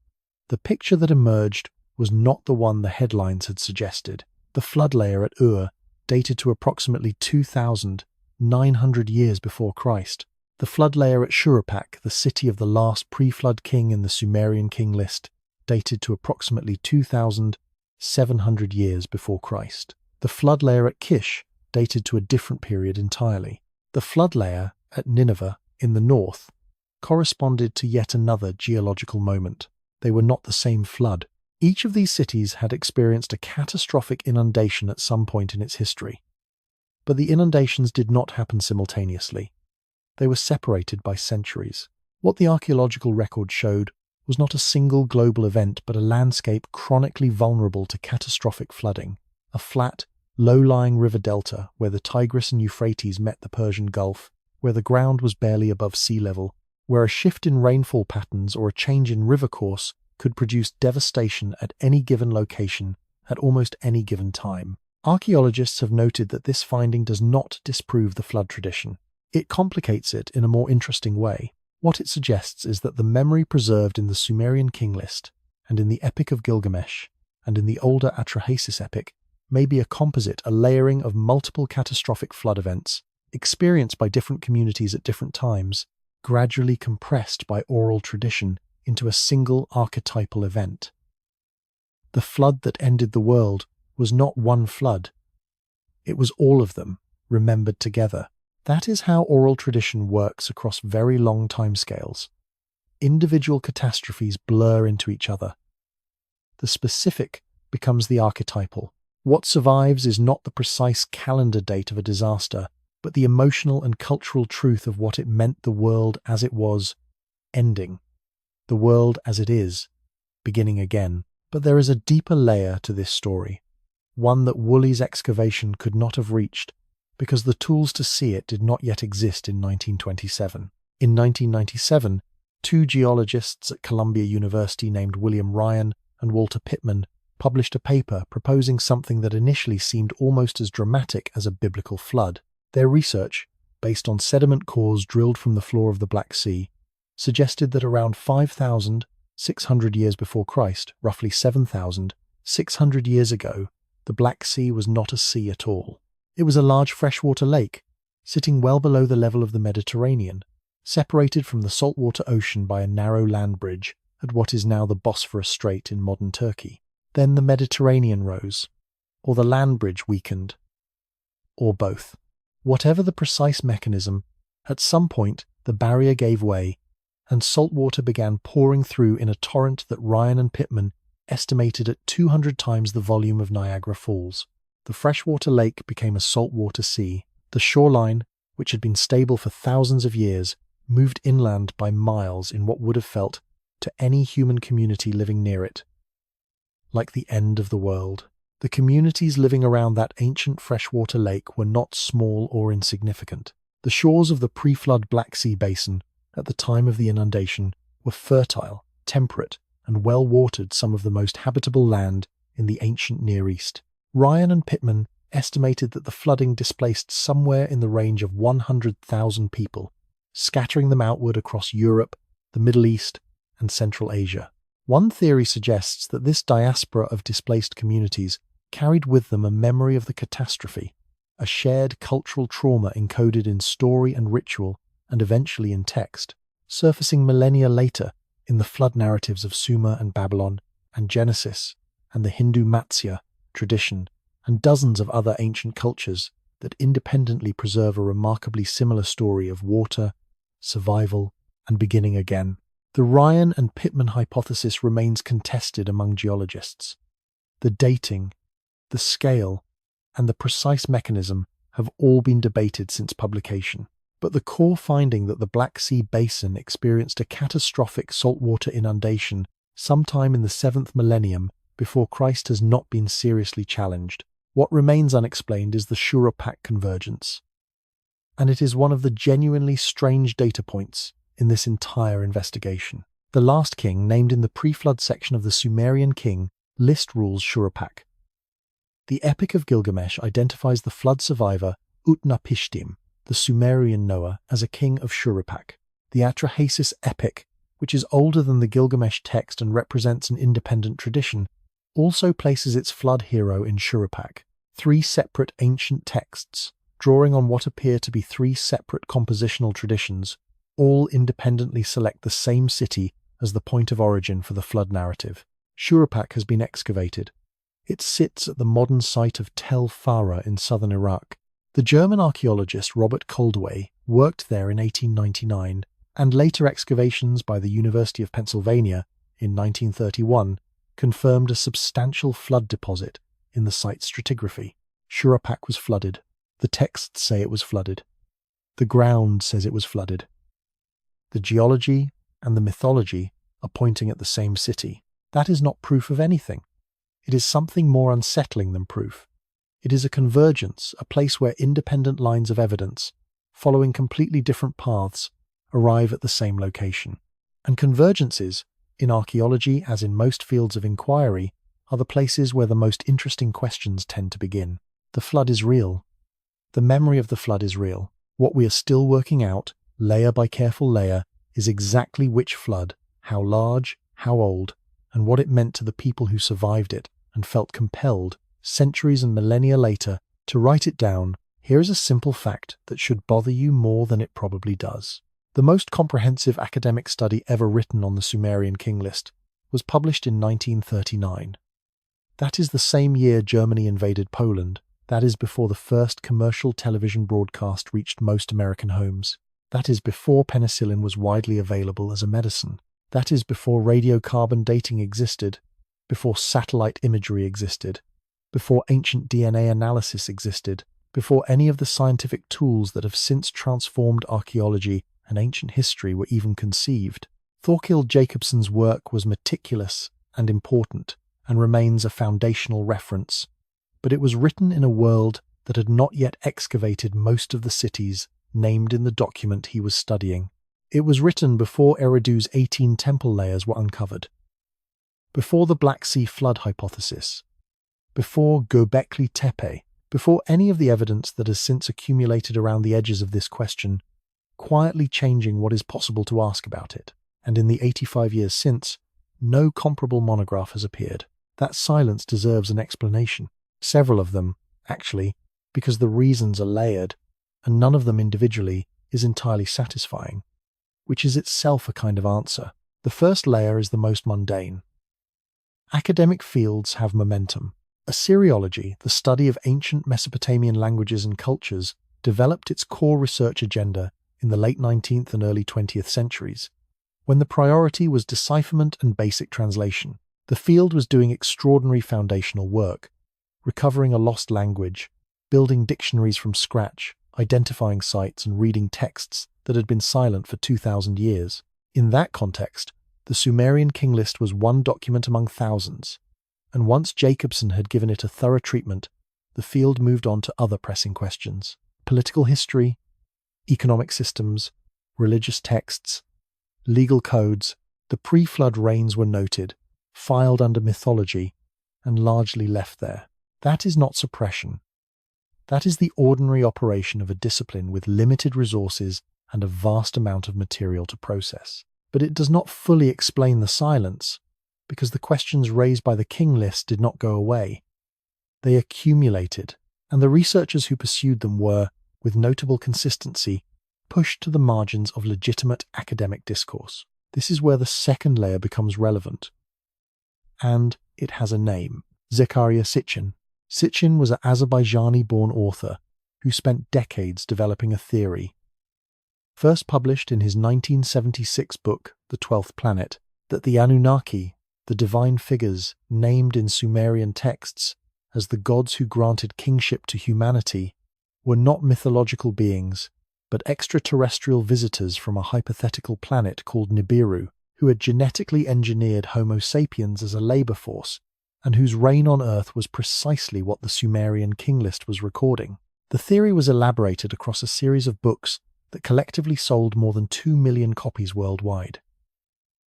the picture that emerged was not the one the headlines had suggested. The flood layer at Ur dated to approximately 2,900 years before Christ. The flood layer at Shuruppak, the city of the last pre-flood king in the Sumerian King List, dated to approximately 2,700 years before Christ. The flood layer at Kish dated to a different period entirely. The flood layer at Nineveh in the north corresponded to yet another geological moment. They were not the same flood. Each of these cities had experienced a catastrophic inundation at some point in its history. But the inundations did not happen simultaneously. They were separated by centuries. What the archaeological record showed was not a single global event but a landscape chronically vulnerable to catastrophic flooding, a flat, low-lying river delta where the Tigris and Euphrates met the Persian Gulf, where the ground was barely above sea level, where a shift in rainfall patterns or a change in river course could produce devastation at any given location at almost any given time. Archaeologists have noted that this finding does not disprove the flood tradition. It complicates it in a more interesting way. What it suggests is that the memory preserved in the Sumerian King List, and in the Epic of Gilgamesh, and in the older Atrahasis epic, may be a composite, a layering of multiple catastrophic flood events, experienced by different communities at different times, gradually compressed by oral tradition into a single archetypal event. The flood that ended the world was not one flood. It was all of them, remembered together. That is how oral tradition works across very long timescales. Individual catastrophes blur into each other. The specific becomes the archetypal. What survives is not the precise calendar date of a disaster, but the emotional and cultural truth of what it meant the world as it was, ending. The world as it is, beginning again. But there is a deeper layer to this story, one that Woolley's excavation could not have reached, because the tools to see it did not yet exist in 1927. In 1997, two geologists at Columbia University named William Ryan and Walter Pittman published a paper proposing something that initially seemed almost as dramatic as a biblical flood. Their research, based on sediment cores drilled from the floor of the Black Sea, suggested that around 5,600 years before Christ, roughly 7,600 years ago, the Black Sea was not a sea at all. It was a large freshwater lake, sitting well below the level of the Mediterranean, separated from the saltwater ocean by a narrow land bridge at what is now the Bosphorus Strait in modern Turkey. Then the Mediterranean rose, or the land bridge weakened, or both. Whatever the precise mechanism, at some point the barrier gave way, and salt water began pouring through in a torrent that Ryan and Pittman estimated at 200 times the volume of Niagara Falls. The freshwater lake became a saltwater sea. The shoreline, which had been stable for thousands of years, moved inland by miles in what would have felt, to any human community living near it, like the end of the world. The communities living around that ancient freshwater lake were not small or insignificant. The shores of the pre-flood Black Sea basin, at the time of the inundation, were fertile, temperate, and well-watered, some of the most habitable land in the ancient Near East. Ryan and Pittman estimated that the flooding displaced somewhere in the range of 100,000 people, scattering them outward across Europe, the Middle East, and Central Asia. One theory suggests that this diaspora of displaced communities carried with them a memory of the catastrophe, a shared cultural trauma encoded in story and ritual and eventually in text, surfacing millennia later in the flood narratives of Sumer and Babylon and Genesis and the Hindu Matsya tradition and dozens of other ancient cultures that independently preserve a remarkably similar story of water, survival, and beginning again. The Ryan and Pittman hypothesis remains contested among geologists. The dating, the scale, and the precise mechanism have all been debated since publication. But the core finding that the Black Sea basin experienced a catastrophic saltwater inundation sometime in the 7th millennium before Christ has not been seriously challenged. What remains unexplained is the Shuruppak convergence. And it is one of the genuinely strange data points in this entire investigation. The last king named in the pre-flood section of the Sumerian King List rules Shuruppak. The Epic of Gilgamesh identifies the flood survivor Utnapishtim, the Sumerian Noah, as a king of Shuruppak. The Atrahasis epic, which is older than the Gilgamesh text and represents an independent tradition, also places its flood hero in Shuruppak. 3 separate ancient texts, drawing on what appear to be 3 separate compositional traditions, all independently select the same city as the point of origin for the flood narrative. Shuruppak has been excavated. It sits at the modern site of Tel Farah in southern Iraq. The German archaeologist Robert Koldewey worked there in 1899, and later excavations by the University of Pennsylvania in 1931 confirmed a substantial flood deposit in the site's stratigraphy. Shuruppak was flooded. The texts say it was flooded. The ground says it was flooded. The geology and the mythology are pointing at the same city. That is not proof of anything. It is something more unsettling than proof. It is a convergence, a place where independent lines of evidence, following completely different paths, arrive at the same location. And convergences, in archaeology as in most fields of inquiry, are the places where the most interesting questions tend to begin. The flood is real. The memory of the flood is real. What we are still working out, layer by careful layer, is exactly which flood, how large, how old, and what it meant to the people who survived it and felt compelled, centuries and millennia later, to write it down. Here is a simple fact that should bother you more than it probably does. The most comprehensive academic study ever written on the Sumerian King List was published in 1939. That is the same year Germany invaded Poland. That is before the first commercial television broadcast reached most American homes. That is before penicillin was widely available as a medicine. That is before radiocarbon dating existed, before satellite imagery existed, before ancient DNA analysis existed, before any of the scientific tools that have since transformed archaeology and ancient history were even conceived. Thorkild Jacobson's work was meticulous and important and remains a foundational reference, but it was written in a world that had not yet excavated most of the cities named in the document he was studying. It was written before Eridu's 18 temple layers were uncovered, before the Black Sea flood hypothesis, before Göbekli Tepe, before any of the evidence that has since accumulated around the edges of this question, quietly changing what is possible to ask about it. And in the 85 years since, no comparable monograph has appeared. That silence deserves an explanation. Several of them, actually, because the reasons are layered, and none of them individually is entirely satisfying, which is itself a kind of answer. The first layer is the most mundane. Academic fields have momentum. Assyriology, the study of ancient Mesopotamian languages and cultures, developed its core research agenda in the late 19th and early 20th centuries, when the priority was decipherment and basic translation. The field was doing extraordinary foundational work, recovering a lost language, building dictionaries from scratch, identifying sites and reading texts that had been silent for 2,000 years. In that context, the Sumerian King List was one document among thousands, and once Jacobson had given it a thorough treatment, the field moved on to other pressing questions: political history, economic systems, religious texts, legal codes. The pre-flood reigns were noted, filed under mythology, and largely left there. That is not suppression. That is the ordinary operation of a discipline with limited resources and a vast amount of material to process. But it does not fully explain the silence, because the questions raised by the King List did not go away. They accumulated, and the researchers who pursued them were, with notable consistency, pushed to the margins of legitimate academic discourse. This is where the second layer becomes relevant. And it has a name: Zechariah Sitchin. Sitchin was an Azerbaijani-born author who spent decades developing a theory, first published in his 1976 book, The 12th Planet, that the Anunnaki, the divine figures named in Sumerian texts as the gods who granted kingship to humanity, were not mythological beings, but extraterrestrial visitors from a hypothetical planet called Nibiru, who had genetically engineered Homo sapiens as a labor force, and whose reign on Earth was precisely what the Sumerian King List was recording. The theory was elaborated across a series of books that collectively sold more than 2 million copies worldwide.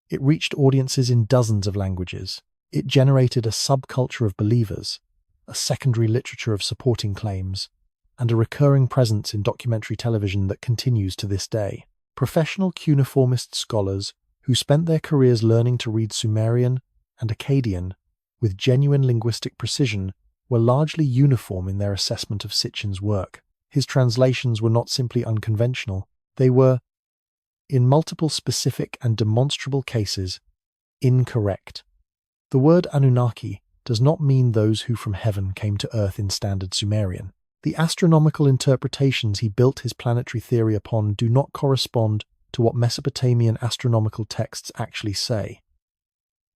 It reached audiences in dozens of languages. It generated a subculture of believers, a secondary literature of supporting claims, and a recurring presence in documentary television that continues to this day. Professional cuneiformist scholars who spent their careers learning to read Sumerian and Akkadian with genuine linguistic precision were largely uniform in their assessment of Sitchin's work. His translations were not simply unconventional, they were, in multiple specific and demonstrable cases, incorrect. The word Anunnaki does not mean those who from heaven came to Earth in standard Sumerian. The astronomical interpretations he built his planetary theory upon do not correspond to what Mesopotamian astronomical texts actually say.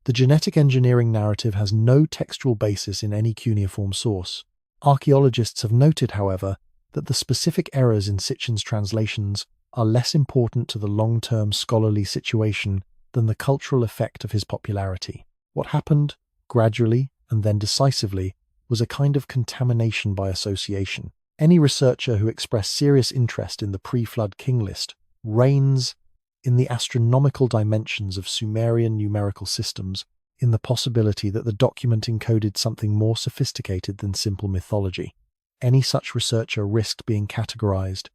The genetic engineering narrative has no textual basis in any cuneiform source. Archaeologists have noted, however, that the specific errors in Sitchin's translations are less important to the long-term scholarly situation than the cultural effect of his popularity. What happened, gradually and then decisively, was a kind of contamination by association. Any researcher who expressed serious interest in the pre-flood King List reigns in the astronomical dimensions of Sumerian numerical systems, in the possibility that the document encoded something more sophisticated than simple mythology. Any such researcher risked being categorized,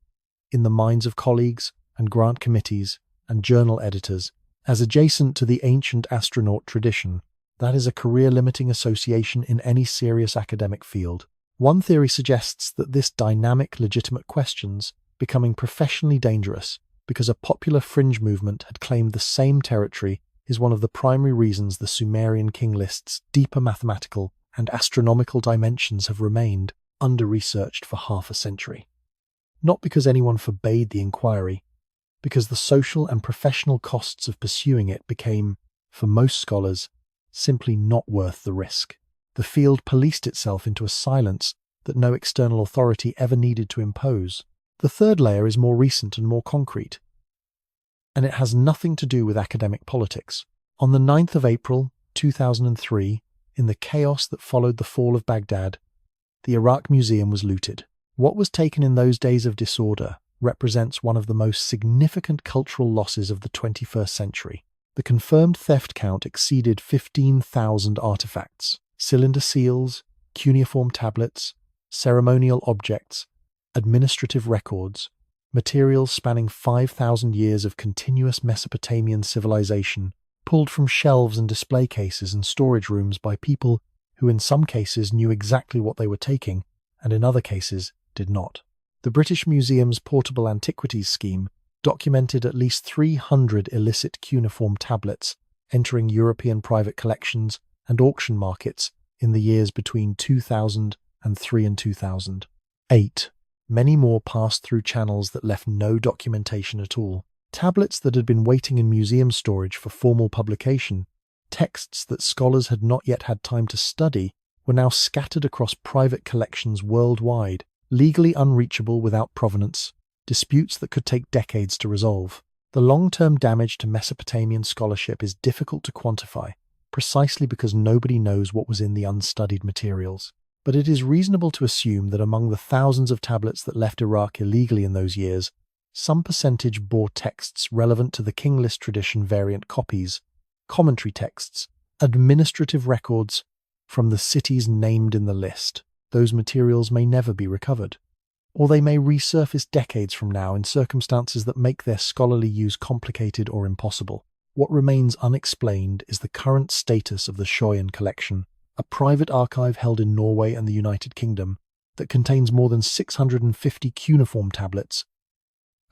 in the minds of colleagues and grant committees and journal editors, as adjacent to the ancient astronaut tradition. That is a career-limiting association in any serious academic field. One theory suggests that this dynamic legitimate questions becoming professionally dangerous because a popular fringe movement had claimed the same territory is one of the primary reasons the Sumerian King List's deeper mathematical and astronomical dimensions have remained under-researched for half a century. Not because anyone forbade the inquiry, because the social and professional costs of pursuing it became, for most scholars, simply not worth the risk. The field policed itself into a silence that no external authority ever needed to impose. The third layer is more recent and more concrete, and it has nothing to do with academic politics. On the 9th of April, 2003, in the chaos that followed the fall of Baghdad, the Iraq Museum was looted. What was taken in those days of disorder represents one of the most significant cultural losses of the 21st century. The confirmed theft count exceeded 15,000 artifacts, cylinder seals, cuneiform tablets, ceremonial objects, administrative records, materials spanning 5,000 years of continuous Mesopotamian civilization, pulled from shelves and display cases and storage rooms by people who in some cases knew exactly what they were taking, and in other cases did not. The British Museum's Portable Antiquities Scheme documented at least 300 illicit cuneiform tablets entering European private collections and auction markets in the years between 2003 and 2008. Many more passed through channels that left no documentation at all. Tablets that had been waiting in museum storage for formal publication, texts that scholars had not yet had time to study, were now scattered across private collections worldwide, legally unreachable without provenance, disputes that could take decades to resolve. The long-term damage to Mesopotamian scholarship is difficult to quantify, precisely because nobody knows what was in the unstudied materials. But it is reasonable to assume that among the thousands of tablets that left Iraq illegally in those years, some percentage bore texts relevant to the King List tradition variant copies, commentary texts, administrative records from the cities named in the list. Those materials may never be recovered, or they may resurface decades from now in circumstances that make their scholarly use complicated or impossible. What remains unexplained is the current status of the Schoyen collection, a private archive held in Norway and the United Kingdom that contains more than 650 cuneiform tablets.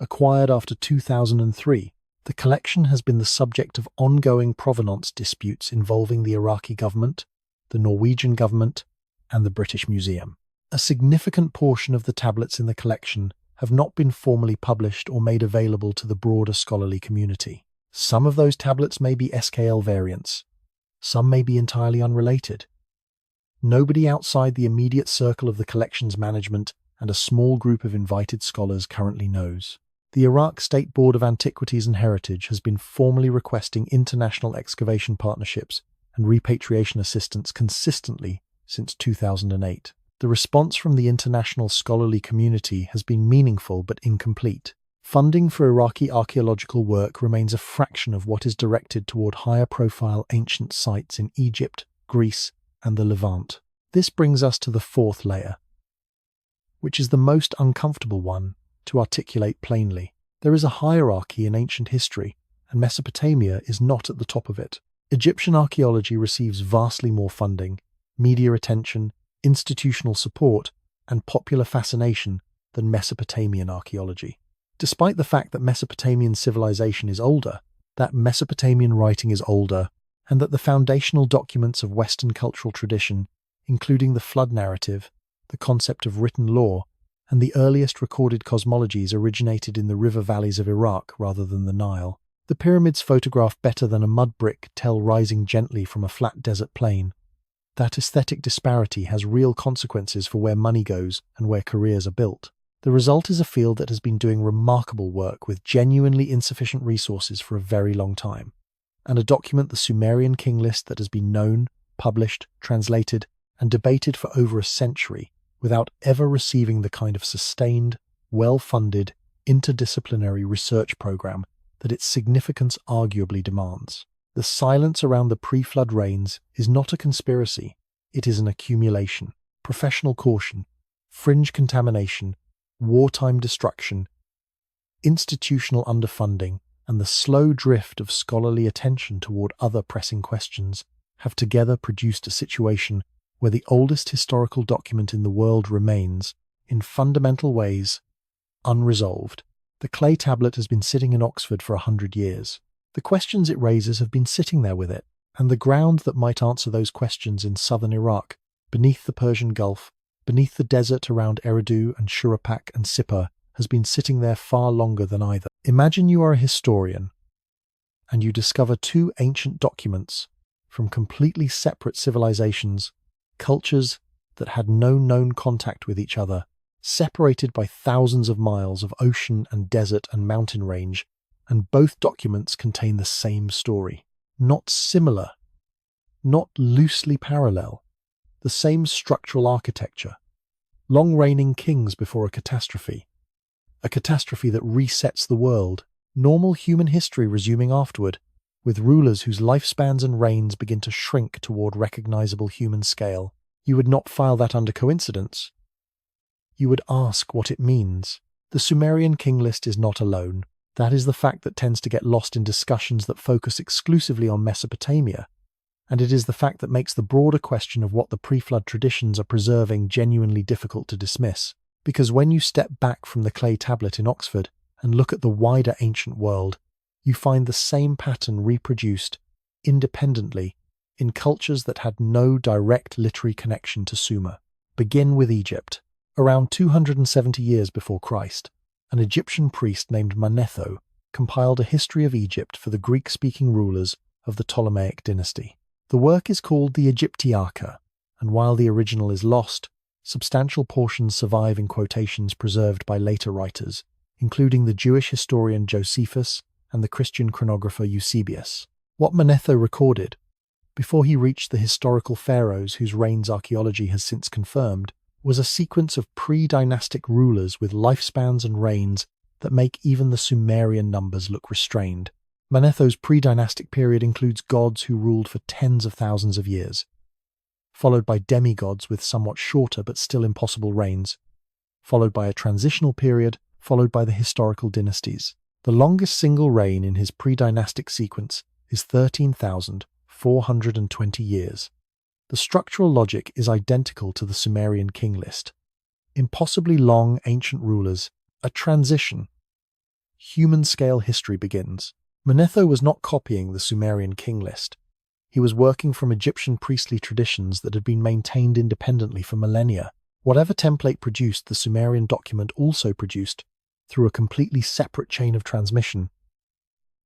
Acquired after 2003, the collection has been the subject of ongoing provenance disputes involving the Iraqi government, the Norwegian government, and the British Museum. A significant portion of the tablets in the collection have not been formally published or made available to the broader scholarly community. Some of those tablets may be SKL variants. Some may be entirely unrelated. Nobody outside the immediate circle of the collection's management and a small group of invited scholars currently knows. The Iraq State Board of Antiquities and Heritage has been formally requesting international excavation partnerships and repatriation assistance consistently since 2008. The response from the international scholarly community has been meaningful but incomplete. Funding for Iraqi archaeological work remains a fraction of what is directed toward higher-profile ancient sites in Egypt, Greece, and the Levant. This brings us to the fourth layer, which is the most uncomfortable one to articulate plainly. There is a hierarchy in ancient history, and Mesopotamia is not at the top of it. Egyptian archaeology receives vastly more funding, media attention, institutional support, and popular fascination than Mesopotamian archaeology. Despite the fact that Mesopotamian civilization is older, that Mesopotamian writing is older, and that the foundational documents of Western cultural tradition, including the flood narrative, the concept of written law, and the earliest recorded cosmologies originated in the river valleys of Iraq rather than the Nile. The pyramids photograph better than a mud brick tell rising gently from a flat desert plain. That aesthetic disparity has real consequences for where money goes and where careers are built. The result is a field that has been doing remarkable work with genuinely insufficient resources for a very long time. and a document, the Sumerian King List, that has been known, published, translated, and debated for over a century without ever receiving the kind of sustained, well-funded, interdisciplinary research program that its significance arguably demands. The silence around the pre-flood rains is not a conspiracy, it is an accumulation. Professional caution, fringe contamination, wartime destruction, institutional underfunding, and the slow drift of scholarly attention toward other pressing questions have together produced a situation where the oldest historical document in the world remains, in fundamental ways, unresolved. The clay tablet has been sitting in Oxford for 100 years. The questions it raises have been sitting there with it, and the ground that might answer those questions in southern Iraq, beneath the Persian Gulf, beneath the desert around Eridu and Shuruppak and Sippar, has been sitting there far longer than either. Imagine you are a historian, and you discover two ancient documents from completely separate civilizations, cultures that had no known contact with each other, separated by thousands of miles of ocean and desert and mountain range, and both documents contain the same story. Not similar, not loosely parallel, the same structural architecture, long-reigning kings before a catastrophe that resets the world, normal human history resuming afterward, with rulers whose lifespans and reigns begin to shrink toward recognizable human scale. You would not file that under coincidence. You would ask what it means. The Sumerian King List is not alone. That is the fact that tends to get lost in discussions that focus exclusively on Mesopotamia, and it is the fact that makes the broader question of what the pre-flood traditions are preserving genuinely difficult to dismiss. Because when you step back from the clay tablet in Oxford and look at the wider ancient world, you find the same pattern reproduced independently in cultures that had no direct literary connection to Sumer. Begin with Egypt. Around 270 years before Christ, an Egyptian priest named Manetho compiled a history of Egypt for the Greek-speaking rulers of the Ptolemaic dynasty. The work is called the Egyptiaca, and while the original is lost, substantial portions survive in quotations preserved by later writers, including the Jewish historian Josephus and the Christian chronographer Eusebius. What Manetho recorded, before he reached the historical pharaohs whose reigns archaeology has since confirmed, was a sequence of pre-dynastic rulers with lifespans and reigns that make even the Sumerian numbers look restrained. Manetho's pre-dynastic period includes gods who ruled for tens of thousands of years, followed by demigods with somewhat shorter but still impossible reigns, followed by a transitional period, followed by the historical dynasties. The longest single reign in his pre-dynastic sequence is 13,420 years. The structural logic is identical to the Sumerian King List. Impossibly long ancient rulers, a transition. Human-scale history begins. Manetho was not copying the Sumerian King List. He was working from Egyptian priestly traditions that had been maintained independently for millennia. Whatever template produced, the Sumerian document also produced through a completely separate chain of transmission.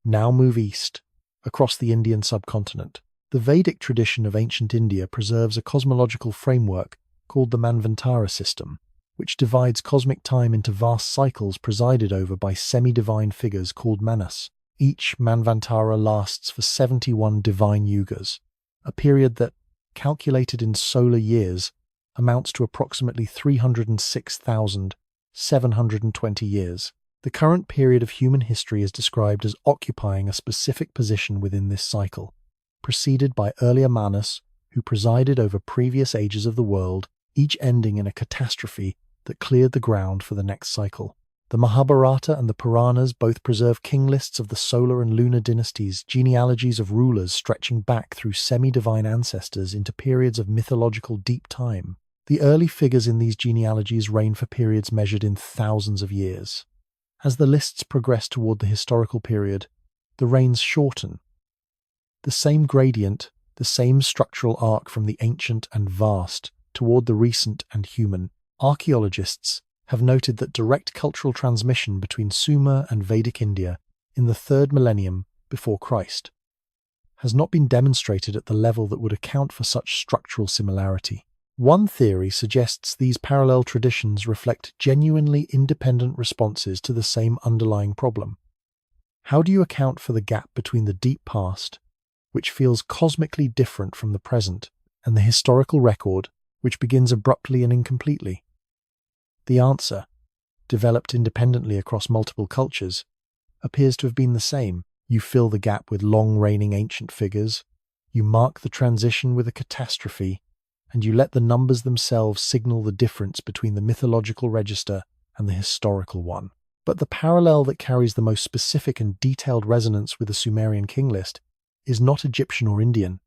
Now move east, across the Indian subcontinent. The Vedic tradition of ancient India preserves a cosmological framework called the Manvantara system, which divides cosmic time into vast cycles presided over by semi-divine figures called Manas. Each Manvantara lasts for 71 divine yugas, a period that, calculated in solar years, amounts to approximately 306,720 years. The current period of human history is described as occupying a specific position within this cycle, preceded by earlier Manas, who presided over previous ages of the world, each ending in a catastrophe that cleared the ground for the next cycle. The Mahabharata and the Puranas both preserve king lists of the solar and lunar dynasties, genealogies of rulers stretching back through semi-divine ancestors into periods of mythological deep time. The early figures in these genealogies reign for periods measured in thousands of years. As the lists progress toward the historical period, the reigns shorten. The same gradient, the same structural arc from the ancient and vast toward the recent and human. Archaeologists have noted that direct cultural transmission between Sumer and Vedic India in the 3rd millennium before Christ has not been demonstrated at the level that would account for such structural similarity. One theory suggests these parallel traditions reflect genuinely independent responses to the same underlying problem. How do you account for the gap between the deep past which feels cosmically different from the present, and the historical record, which begins abruptly and incompletely? The answer, developed independently across multiple cultures, appears to have been the same. You fill the gap with long-reigning ancient figures, you mark the transition with a catastrophe, and you let the numbers themselves signal the difference between the mythological register and the historical one. But the parallel that carries the most specific and detailed resonance with the Sumerian King List is not Egyptian or Indian.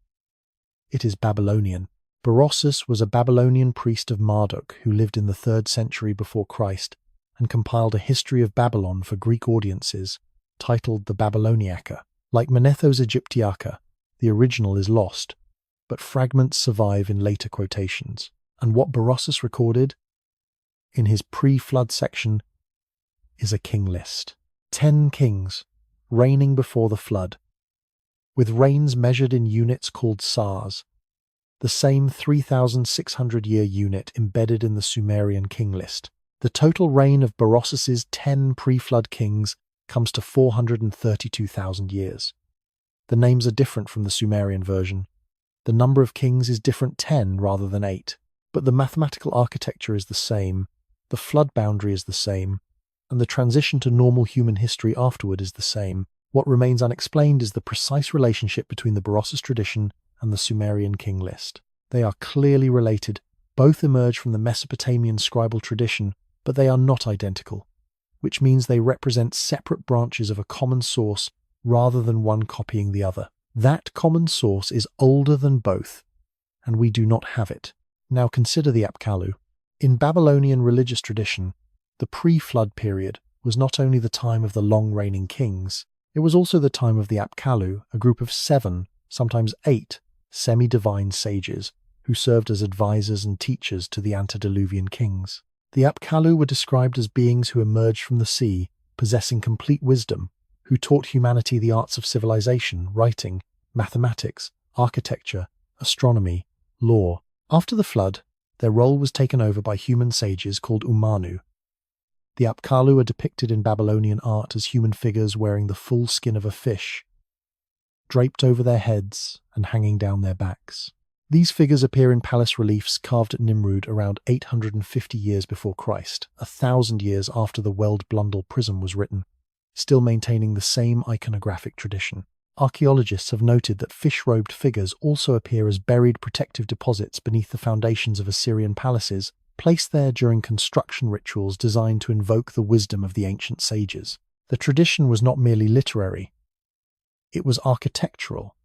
It is Babylonian. Berossus was a Babylonian priest of Marduk who lived in the 3rd century before Christ and compiled a history of Babylon for Greek audiences, titled the Babyloniaca. Like Manetho's Egyptiaca, the original is lost, but fragments survive in later quotations. And what Berossus recorded in his pre-flood section is a king list. 10 kings reigning before the flood, with reigns measured in units called sars, the same 3,600-year unit embedded in the Sumerian King List. The total reign of Berossus's 10 pre-flood kings comes to 432,000 years. The names are different from the Sumerian version. The number of kings is different 10 rather than 8, but the mathematical architecture is the same, the flood boundary is the same, and the transition to normal human history afterward is the same. What remains unexplained is the precise relationship between the Berossus tradition and the Sumerian King List. They are clearly related, both emerge from the Mesopotamian scribal tradition, but they are not identical, which means they represent separate branches of a common source rather than one copying the other. That common source is older than both, and we do not have it. Now consider the Apkallu. In Babylonian religious tradition, the pre-flood period was not only the time of the long-reigning kings, it was also the time of the Apkallu, a group of 7, sometimes 8, semi-divine sages who served as advisors and teachers to the antediluvian kings. The Apkallu were described as beings who emerged from the sea, possessing complete wisdom, who taught humanity the arts of civilization, writing, mathematics, architecture, astronomy, law. After the flood, their role was taken over by human sages called Umanu. The Apkallu are depicted in Babylonian art as human figures wearing the full skin of a fish, draped over their heads and hanging down their backs. These figures appear in palace reliefs carved at Nimrud around 850 years before Christ, 1,000 years after the Weld-Blundell Prism was written, still maintaining the same iconographic tradition. Archaeologists have noted that fish-robed figures also appear as buried protective deposits beneath the foundations of Assyrian palaces, placed there during construction rituals designed to invoke the wisdom of the ancient sages. The tradition was not merely literary, it was architectural.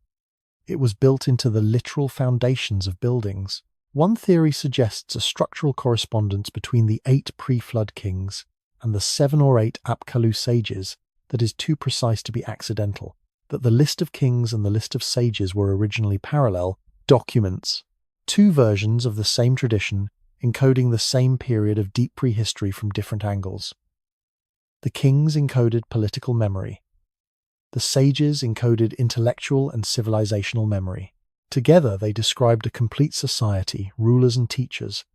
It was built into the literal foundations of buildings. One theory suggests a structural correspondence between the 8 pre-flood kings and the 7 or 8 Apkallu sages that is too precise to be accidental, that the list of kings and the list of sages were originally parallel documents, 2 versions of the same tradition encoding the same period of deep prehistory from different angles. The kings encoded political memory. The sages encoded intellectual and civilizational memory. Together they described a complete society, rulers and teachers,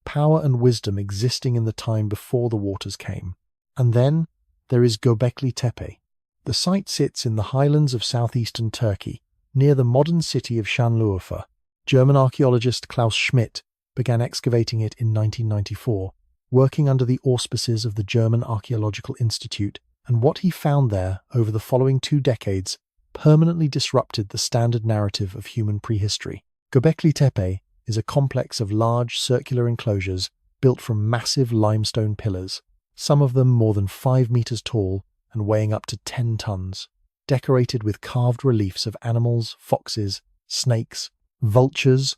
power and wisdom existing in the time before the waters came. And then there is Göbekli Tepe. The site sits in the highlands of southeastern Turkey, near the modern city of Şanlıurfa. German archaeologist Klaus Schmidt began excavating it in 1994, working under the auspices of the German Archaeological Institute, and what he found there over the following 2 decades permanently disrupted the standard narrative of human prehistory. Göbekli Tepe is a complex of large circular enclosures built from massive limestone pillars, some of them more than 5 meters tall and weighing up to 10 tons, decorated with carved reliefs of animals, foxes, snakes, vultures,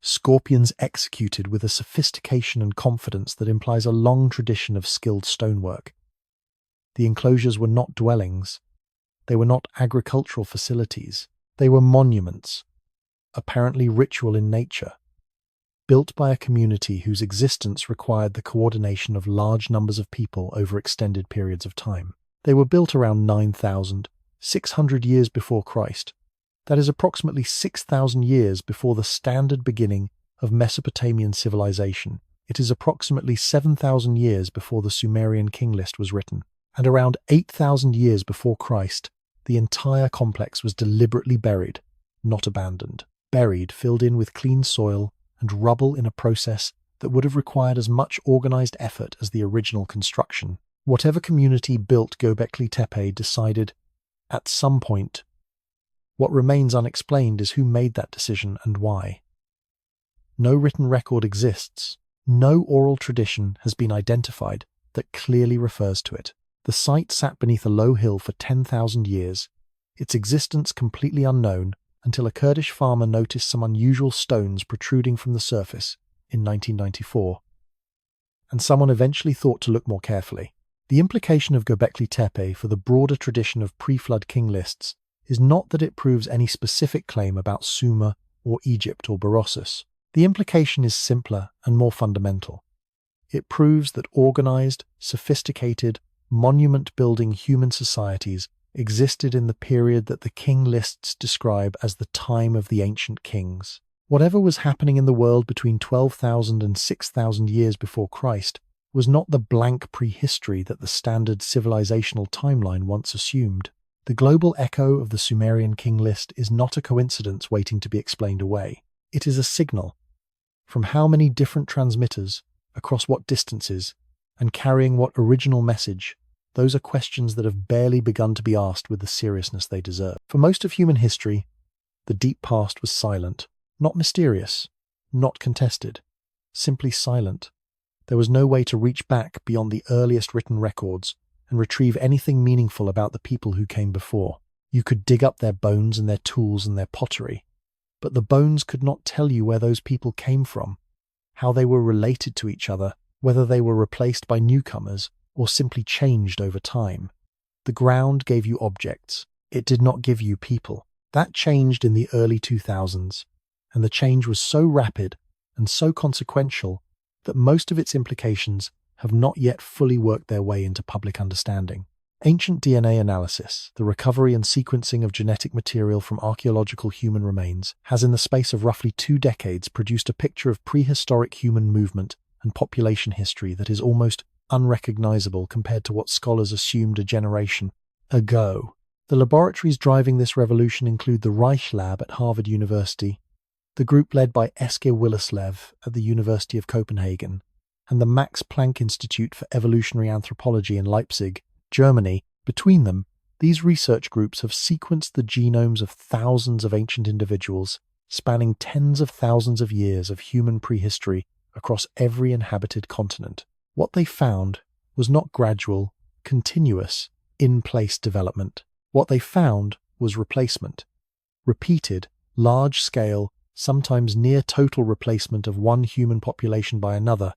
scorpions executed with a sophistication and confidence that implies a long tradition of skilled stonework. The enclosures were not dwellings. They were not agricultural facilities. They were monuments, apparently ritual in nature, built by a community whose existence required the coordination of large numbers of people over extended periods of time. They were built around 9,600 years before Christ. That is approximately 6,000 years before the standard beginning of Mesopotamian civilization. It is approximately 7,000 years before the Sumerian King List was written. And around 8,000 years before Christ, The entire complex was deliberately buried, not abandoned. Buried, filled in with clean soil and rubble in a process that would have required as much organized effort as the original construction. Whatever community built Göbekli Tepe decided, at some point, what remains unexplained is who made that decision and why. No written record exists. No oral tradition has been identified that clearly refers to it. The site sat beneath a low hill for 10,000 years, its existence completely unknown until a Kurdish farmer noticed some unusual stones protruding from the surface in 1994. And someone eventually thought to look more carefully. The implication of Göbekli Tepe for the broader tradition of pre-flood king lists is not that it proves any specific claim about Sumer or Egypt or Berossus. The implication is simpler and more fundamental. It proves that organized, sophisticated, monument-building human societies existed in the period that the king lists describe as the time of the ancient kings. Whatever was happening in the world between 12,000 and 6,000 years before Christ was not the blank prehistory that the standard civilizational timeline once assumed. The global echo of the Sumerian King List is not a coincidence waiting to be explained away. It is a signal. From how many different transmitters, across what distances, and carrying what original message, those are questions that have barely begun to be asked with the seriousness they deserve. For most of human history, the deep past was silent, not mysterious, not contested, simply silent. There was no way to reach back beyond the earliest written records and retrieve anything meaningful about the people who came before. You could dig up their bones and their tools and their pottery, but the bones could not tell you where those people came from, how they were related to each other, whether they were replaced by newcomers or simply changed over time. The ground gave you objects. It did not give you people. That changed in the early 2000s, and the change was so rapid and so consequential that most of its implications have not yet fully worked their way into public understanding. Ancient DNA analysis, the recovery and sequencing of genetic material from archaeological human remains, has in the space of roughly 2 decades produced a picture of prehistoric human movement and population history that is almost unrecognizable compared to what scholars assumed a generation ago. The laboratories driving this revolution include the Reich Lab at Harvard University, the group led by Eske Willerslev at the University of Copenhagen, and the Max Planck Institute for Evolutionary Anthropology in Leipzig, Germany. Between them, these research groups have sequenced the genomes of thousands of ancient individuals, spanning tens of thousands of years of human prehistory across every inhabited continent. What they found was not gradual, continuous, in-place development. What they found was replacement. Repeated, large-scale, sometimes near-total replacement of one human population by another,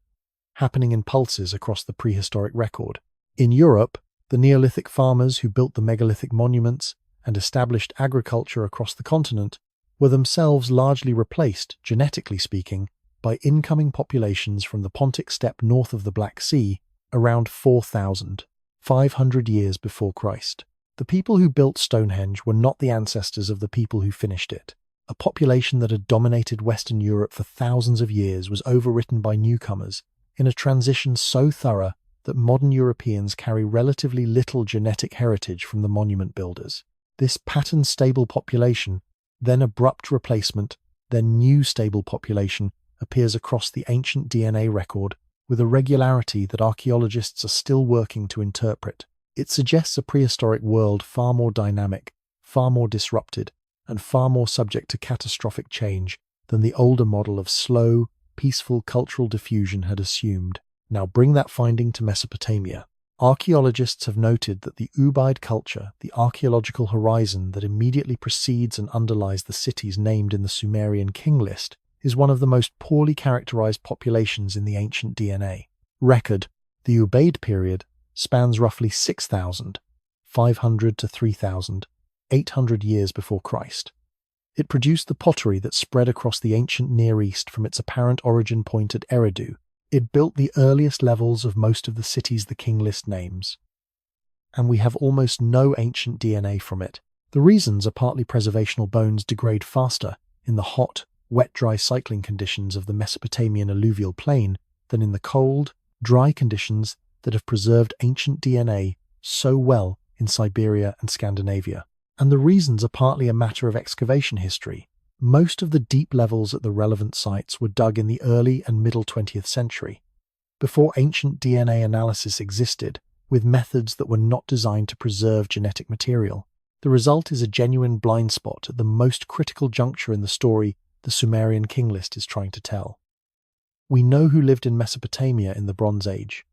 happening in pulses across the prehistoric record. In Europe, the Neolithic farmers who built the megalithic monuments and established agriculture across the continent were themselves largely replaced, genetically speaking, by incoming populations from the Pontic steppe north of the Black Sea around 4,500 years before Christ. The people who built Stonehenge were not the ancestors of the people who finished it. A population that had dominated Western Europe for thousands of years was overwritten by newcomers in a transition so thorough that modern Europeans carry relatively little genetic heritage from the monument builders. This pattern-stable population, then abrupt replacement, then new stable population, appears across the ancient DNA record with a regularity that archaeologists are still working to interpret. It suggests a prehistoric world far more dynamic, far more disrupted, and far more subject to catastrophic change than the older model of slow, peaceful cultural diffusion had assumed. Now bring that finding to Mesopotamia. Archaeologists have noted that the Ubaid culture, the archaeological horizon that immediately precedes and underlies the cities named in the Sumerian King List, is one of the most poorly characterized populations in the ancient DNA record. The Ubaid period spans roughly 6,500 to 3,800 years before Christ. It produced the pottery that spread across the ancient Near East from its apparent origin point at Eridu. It built the earliest levels of most of the cities the King List names. And we have almost no ancient DNA from it. The reasons are partly preservational bones degrade faster in the hot, wet-dry cycling conditions of the Mesopotamian alluvial plain than in the cold, dry conditions that have preserved ancient DNA so well in Siberia and Scandinavia. And the reasons are partly a matter of excavation history. Most of the deep levels at the relevant sites were dug in the early and middle 20th century, before ancient DNA analysis existed, with methods that were not designed to preserve genetic material. The result is a genuine blind spot at the most critical juncture in the story the Sumerian King List is trying to tell. We know who lived in Mesopotamia in the Bronze Age.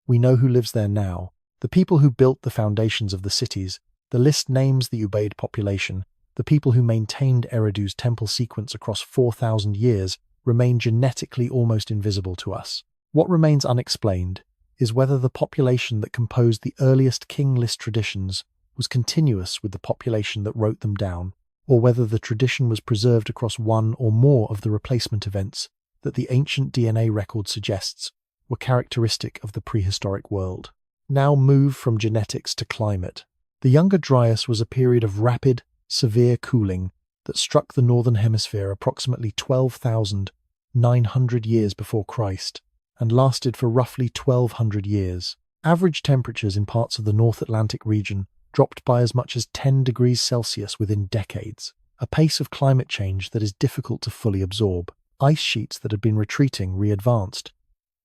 We know who lives there now, the people who built the foundations of the cities. The list names the Ubaid population. The people who maintained Eridu's temple sequence across 4,000 years remain genetically almost invisible to us. What remains unexplained is whether the population that composed the earliest King List traditions was continuous with the population that wrote them down, or whether the tradition was preserved across one or more of the replacement events that the ancient DNA record suggests were characteristic of the prehistoric world. Now move from genetics to climate. The Younger Dryas was a period of rapid, severe cooling that struck the northern hemisphere approximately 12,900 years before Christ and lasted for roughly 1,200 years. Average temperatures in parts of the North Atlantic region dropped by as much as 10 degrees Celsius within decades, a pace of climate change that is difficult to fully absorb. Ice sheets that had been retreating re-advanced.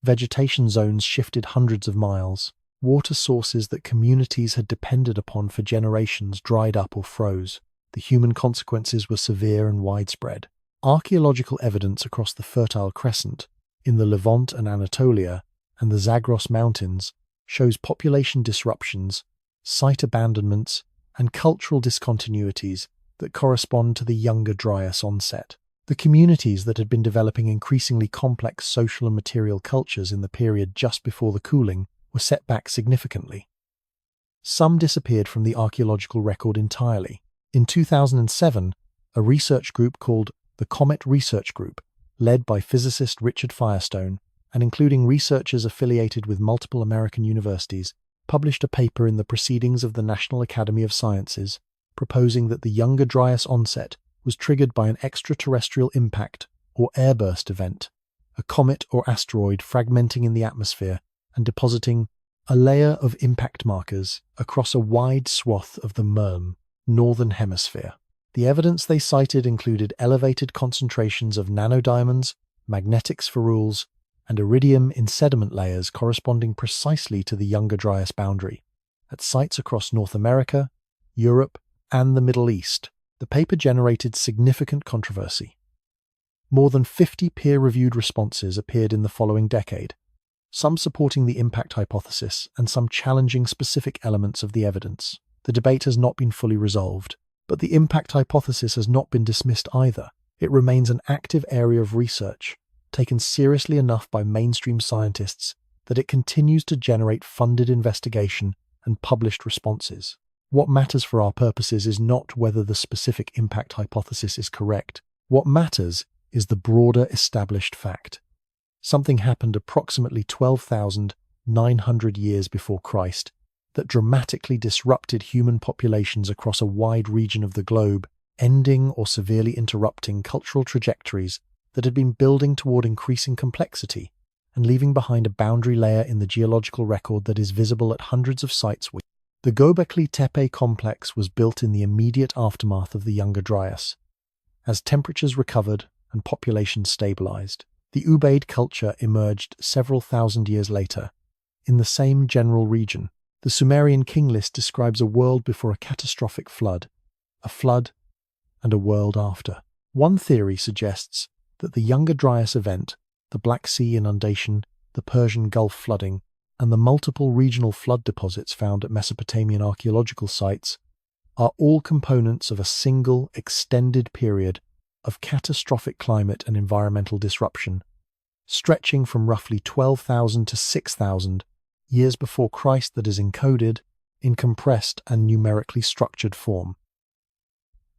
Vegetation zones shifted hundreds of miles. Water sources that communities had depended upon for generations dried up or froze. The human consequences were severe and widespread. Archaeological evidence across the Fertile Crescent, in the Levant and Anatolia, and the Zagros Mountains shows population disruptions, site abandonments, and cultural discontinuities that correspond to the Younger Dryas onset. The communities that had been developing increasingly complex social and material cultures in the period just before the cooling were set back significantly. Some disappeared from the archaeological record entirely. In 2007, a research group called the Comet Research Group, led by physicist Richard Firestone and including researchers affiliated with multiple American universities, published a paper in the Proceedings of the National Academy of Sciences proposing that the Younger Dryas onset was triggered by an extraterrestrial impact or airburst event, a comet or asteroid fragmenting in the atmosphere and depositing a layer of impact markers across a wide swath of the northern hemisphere. The evidence they cited included elevated concentrations of nanodiamonds, magnetic spherules, and iridium in sediment layers corresponding precisely to the Younger Dryas boundary, at sites across North America, Europe, and the Middle East. The paper generated significant controversy. More than 50 peer-reviewed responses appeared in the following decade, some supporting the impact hypothesis and some challenging specific elements of the evidence. The debate has not been fully resolved, but the impact hypothesis has not been dismissed either. It remains an active area of research, taken seriously enough by mainstream scientists that it continues to generate funded investigation and published responses. What matters for our purposes is not whether the specific impact hypothesis is correct. What matters is the broader established fact. Something happened approximately 12,900 years before Christ that dramatically disrupted human populations across a wide region of the globe, ending or severely interrupting cultural trajectories that had been building toward increasing complexity and leaving behind a boundary layer in the geological record that is visible at hundreds of sites. The Göbekli Tepe complex was built in the immediate aftermath of the Younger Dryas. As temperatures recovered and populations stabilized, the Ubaid culture emerged several thousand years later, in the same general region. The Sumerian King List describes a world before a catastrophic flood, a flood, and a world after. One theory suggests that the Younger Dryas event, the Black Sea inundation, the Persian Gulf flooding, and the multiple regional flood deposits found at Mesopotamian archaeological sites are all components of a single, extended period of catastrophic climate and environmental disruption, stretching from roughly 12,000 to 6,000 years before Christ that is encoded in compressed and numerically structured form.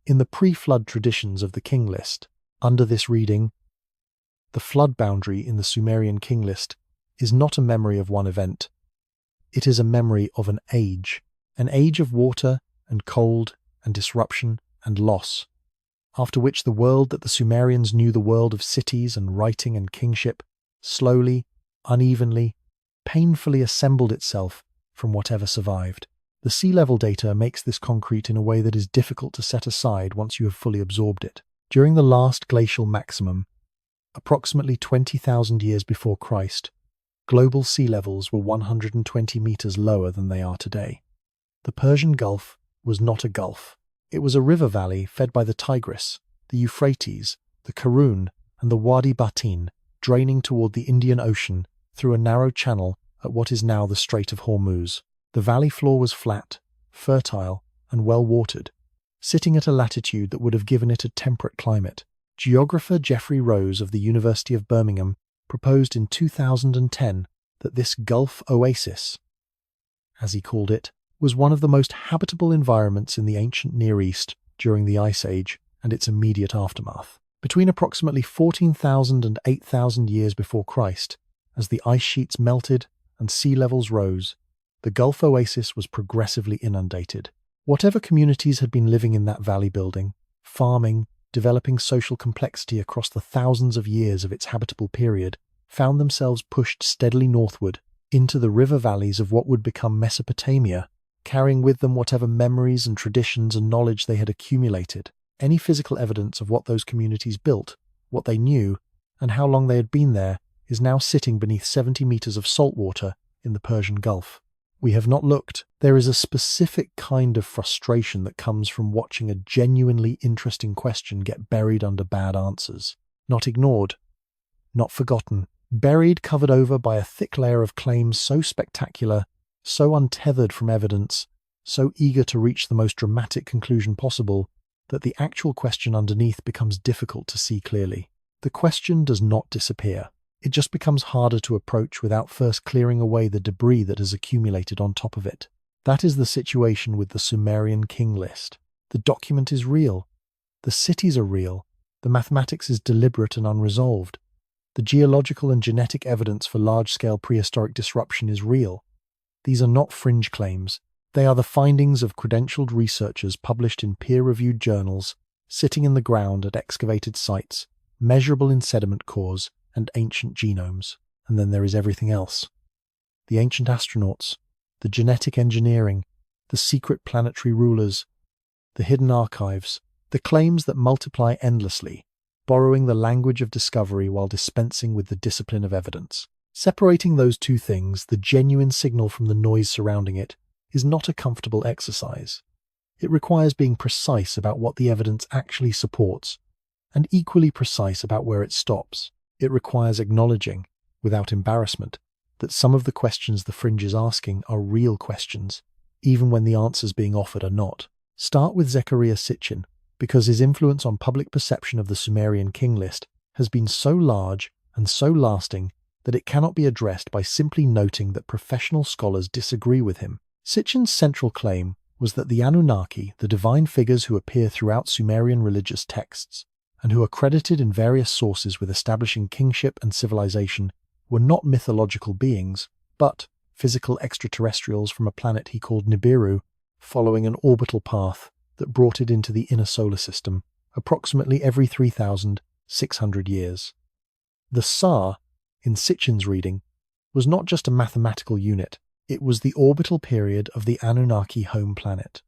In the pre-flood traditions of the King List, under this reading, the flood boundary in the Sumerian King List is not a memory of one event. It is a memory of an age of water and cold and disruption and loss, after which the world that the Sumerians knew, the world of cities and writing and kingship, slowly, unevenly, painfully assembled itself from whatever survived. The sea level data makes this concrete in a way that is difficult to set aside once you have fully absorbed it. During the last glacial maximum, approximately 20,000 years before Christ, global sea levels were 120 meters lower than they are today. The Persian Gulf was not a gulf. It was a river valley fed by the Tigris, the Euphrates, the Karun, and the Wadi Batin, draining toward the Indian Ocean through a narrow channel at what is now the Strait of Hormuz. The valley floor was flat, fertile, and well-watered, sitting at a latitude that would have given it a temperate climate. Geographer Geoffrey Rose of the University of Birmingham proposed in 2010 that this Gulf oasis, as he called it, was one of the most habitable environments in the ancient Near East during the Ice Age and its immediate aftermath. Between approximately 14,000 and 8,000 years before Christ, as the ice sheets melted and sea levels rose, the Gulf oasis was progressively inundated. Whatever communities had been living in that valley building, farming, developing social complexity across the thousands of years of its habitable period, found themselves pushed steadily northward into the river valleys of what would become Mesopotamia, carrying with them whatever memories and traditions and knowledge they had accumulated. Any physical evidence of what those communities built, what they knew, and how long they had been there is now sitting beneath 70 meters of salt water in the Persian Gulf. We have not looked. There is a specific kind of frustration that comes from watching a genuinely interesting question get buried under bad answers. Not ignored, not forgotten, buried, covered over by a thick layer of claims so spectacular, so untethered from evidence, so eager to reach the most dramatic conclusion possible, that the actual question underneath becomes difficult to see clearly. The question does not disappear. It just becomes harder to approach without first clearing away the debris that has accumulated on top of it. That is the situation with the Sumerian King List. The document is real. The cities are real. The mathematics is deliberate and unresolved. The geological and genetic evidence for large-scale prehistoric disruption is real. These are not fringe claims. They are the findings of credentialed researchers published in peer-reviewed journals, sitting in the ground at excavated sites, measurable in sediment cores, and ancient genomes. And then there is everything else. The ancient astronauts, the genetic engineering, the secret planetary rulers, the hidden archives, the claims that multiply endlessly, borrowing the language of discovery while dispensing with the discipline of evidence. Separating those two things, the genuine signal from the noise surrounding it, is not a comfortable exercise. It requires being precise about what the evidence actually supports, and equally precise about where it stops. It requires acknowledging, without embarrassment, that some of the questions the fringe is asking are real questions, even when the answers being offered are not. Start with Zecharia Sitchin, because his influence on public perception of the Sumerian King List has been so large and so lasting that it cannot be addressed by simply noting that professional scholars disagree with him. Sitchin's central claim was that the Anunnaki, the divine figures who appear throughout Sumerian religious texts, and who are credited in various sources with establishing kingship and civilization, were not mythological beings, but physical extraterrestrials from a planet he called Nibiru, following an orbital path that brought it into the inner solar system, approximately every 3,600 years. The Sa, in Sitchin's reading, was not just a mathematical unit, it was the orbital period of the Anunnaki home planet.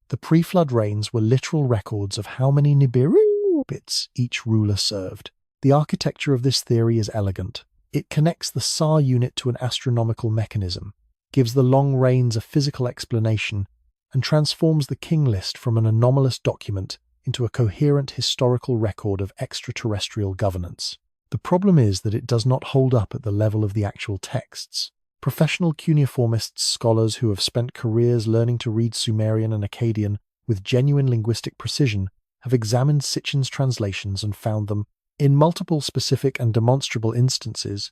The pre-flood reigns were literal records of how many Nibiru orbits each ruler served. The architecture of this theory is elegant. It connects the Sa unit to an astronomical mechanism, gives the long reigns a physical explanation, and transforms the King List from an anomalous document into a coherent historical record of extraterrestrial governance. The problem is that it does not hold up at the level of the actual texts. Professional cuneiformists, scholars who have spent careers learning to read Sumerian and Akkadian with genuine linguistic precision, have examined Sitchin's translations and found them, in multiple specific and demonstrable instances,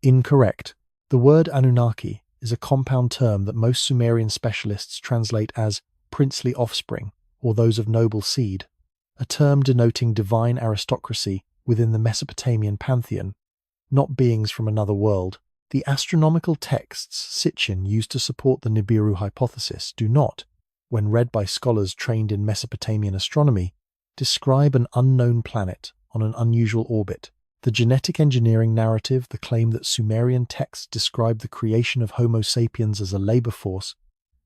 incorrect. The word Anunnaki is a compound term that most Sumerian specialists translate as princely offspring, or those of noble seed, a term denoting divine aristocracy within the Mesopotamian pantheon, not beings from another world. The astronomical texts Sitchin used to support the Nibiru hypothesis do not, when read by scholars trained in Mesopotamian astronomy, describe an unknown planet on an unusual orbit. The genetic engineering narrative, the claim that Sumerian texts describe the creation of Homo sapiens as a labor force,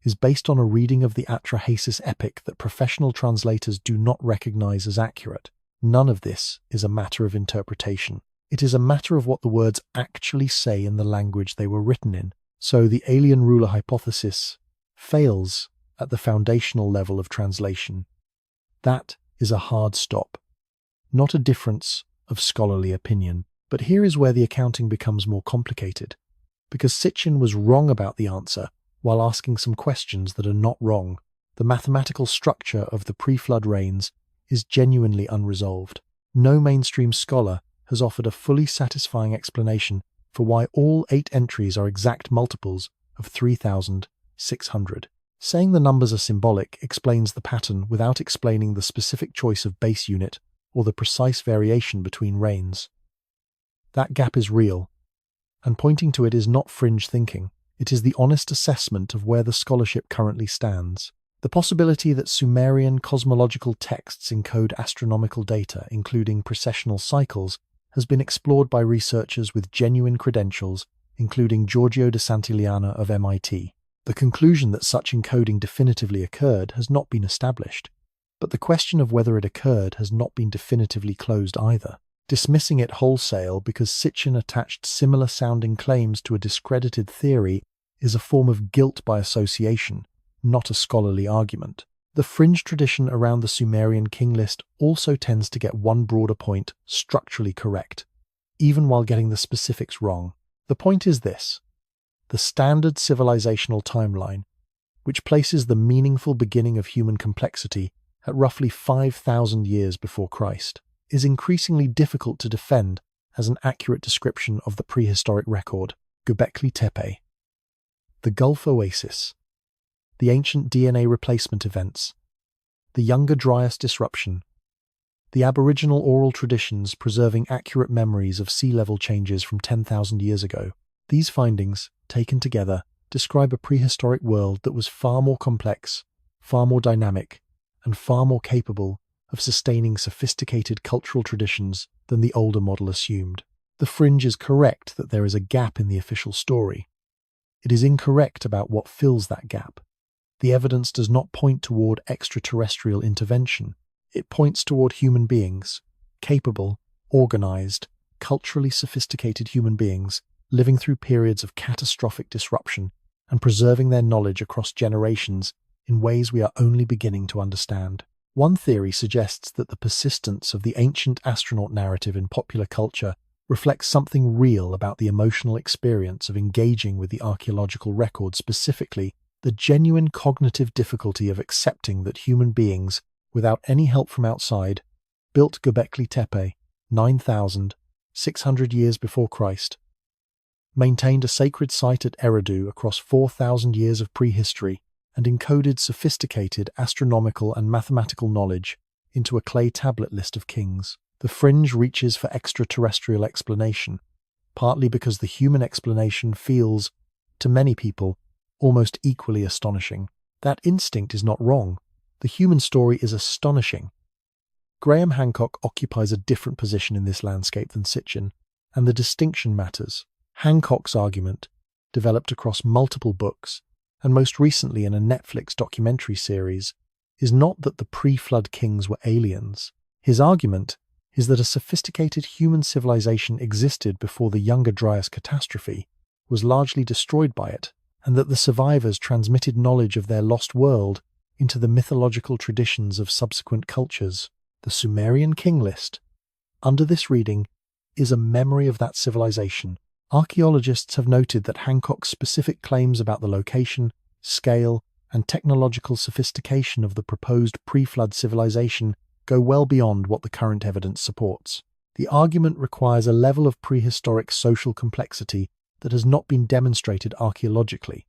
is based on a reading of the Atrahasis epic that professional translators do not recognize as accurate. None of this is a matter of interpretation. It is a matter of what the words actually say in the language they were written in. So the alien ruler hypothesis fails at the foundational level of translation. That is a hard stop, not a difference of scholarly opinion. But here is where the accounting becomes more complicated, because Sitchin was wrong about the answer while asking some questions that are not wrong. The mathematical structure of the pre-flood rains is genuinely unresolved. No mainstream scholar has offered a fully satisfying explanation for why all 8 entries are exact multiples of 3,600. Saying the numbers are symbolic explains the pattern without explaining the specific choice of base unit or the precise variation between rains. That gap is real, and pointing to it is not fringe thinking. It is the honest assessment of where the scholarship currently stands. The possibility that Sumerian cosmological texts encode astronomical data, including precessional cycles, has been explored by researchers with genuine credentials, including Giorgio de Santillana of MIT. The conclusion that such encoding definitively occurred has not been established, but the question of whether it occurred has not been definitively closed either. Dismissing it wholesale because Sitchin attached similar-sounding claims to a discredited theory is a form of guilt by association, not a scholarly argument. The fringe tradition around the Sumerian King List also tends to get one broader point structurally correct, even while getting the specifics wrong. The point is this: the standard civilizational timeline, which places the meaningful beginning of human complexity at roughly 5,000 years before Christ, is increasingly difficult to defend as an accurate description of the prehistoric record. Göbekli Tepe, the Gulf Oasis, the ancient DNA replacement events, the Younger Dryas disruption, the Aboriginal oral traditions preserving accurate memories of sea level changes from 10,000 years ago. These findings, taken together, describe a prehistoric world that was far more complex, far more dynamic, and far more capable of sustaining sophisticated cultural traditions than the older model assumed. The fringe is correct that there is a gap in the official story. It is incorrect about what fills that gap. The evidence does not point toward extraterrestrial intervention. It points toward human beings, capable, organized, culturally sophisticated human beings, living through periods of catastrophic disruption and preserving their knowledge across generations in ways we are only beginning to understand. One theory suggests that the persistence of the ancient astronaut narrative in popular culture reflects something real about the emotional experience of engaging with the archaeological record, specifically the genuine cognitive difficulty of accepting that human beings, without any help from outside, built Göbekli Tepe 9,600 years before Christ, maintained a sacred site at Eridu across 4,000 years of prehistory, and encoded sophisticated astronomical and mathematical knowledge into a clay tablet list of kings. The fringe reaches for extraterrestrial explanation, partly because the human explanation feels, to many people, almost equally astonishing. That instinct is not wrong. The human story is astonishing. Graham Hancock occupies a different position in this landscape than Sitchin, and the distinction matters. Hancock's argument, developed across multiple books, and most recently in a Netflix documentary series, is not that the pre-flood kings were aliens. His argument is that a sophisticated human civilization existed before the Younger Dryas catastrophe, was largely destroyed by it, and that the survivors transmitted knowledge of their lost world into the mythological traditions of subsequent cultures. The Sumerian King List, under this reading, is a memory of that civilization. Archaeologists have noted that Hancock's specific claims about the location, scale, and technological sophistication of the proposed pre-flood civilization go well beyond what the current evidence supports. The argument requires a level of prehistoric social complexity that has not been demonstrated archaeologically,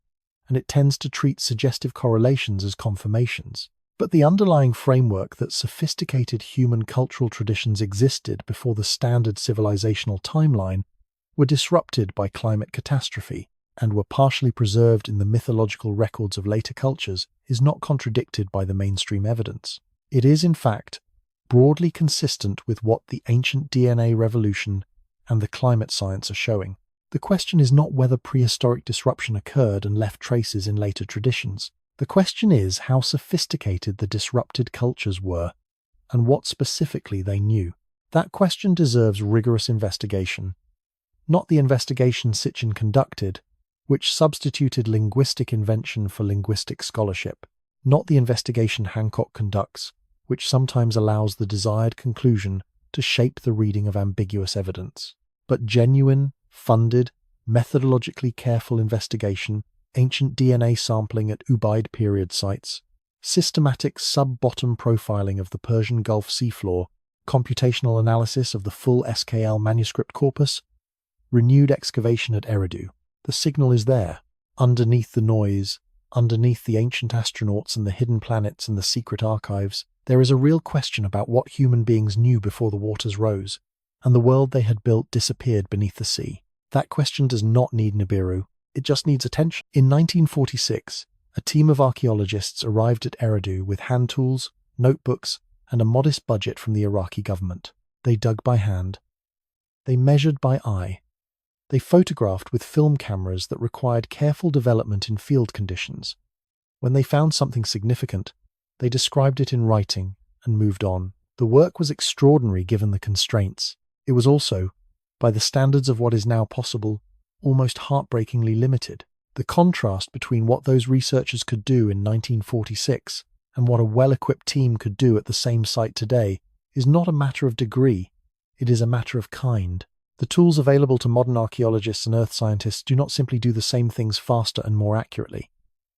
and it tends to treat suggestive correlations as confirmations. But the underlying framework that sophisticated human cultural traditions existed before the standard civilizational timeline were disrupted by climate catastrophe and were partially preserved in the mythological records of later cultures is not contradicted by the mainstream evidence. It is, in fact, broadly consistent with what the ancient DNA revolution and the climate science are showing. The question is not whether prehistoric disruption occurred and left traces in later traditions. The question is how sophisticated the disrupted cultures were and what specifically they knew. That question deserves rigorous investigation. Not the investigation Sitchin conducted, which substituted linguistic invention for linguistic scholarship. Not the investigation Hancock conducts, which sometimes allows the desired conclusion to shape the reading of ambiguous evidence. But genuine, funded, methodologically careful investigation, ancient DNA sampling at Ubaid period sites, systematic sub-bottom profiling of the Persian Gulf seafloor, computational analysis of the full SKL manuscript corpus, renewed excavation at Eridu. The signal is there, underneath the noise, underneath the ancient astronauts and the hidden planets and the secret archives. There is a real question about what human beings knew before the waters rose, and the world they had built disappeared beneath the sea. That question does not need Nibiru, it just needs attention. In 1946, a team of archaeologists arrived at Eridu with hand tools, notebooks, and a modest budget from the Iraqi government. They dug by hand. They measured by eye. They photographed with film cameras that required careful development in field conditions. When they found something significant, they described it in writing and moved on. The work was extraordinary given the constraints. It was also, by the standards of what is now possible, almost heartbreakingly limited. The contrast between what those researchers could do in 1946 and what a well-equipped team could do at the same site today is not a matter of degree, it is a matter of kind. The tools available to modern archaeologists and earth scientists do not simply do the same things faster and more accurately.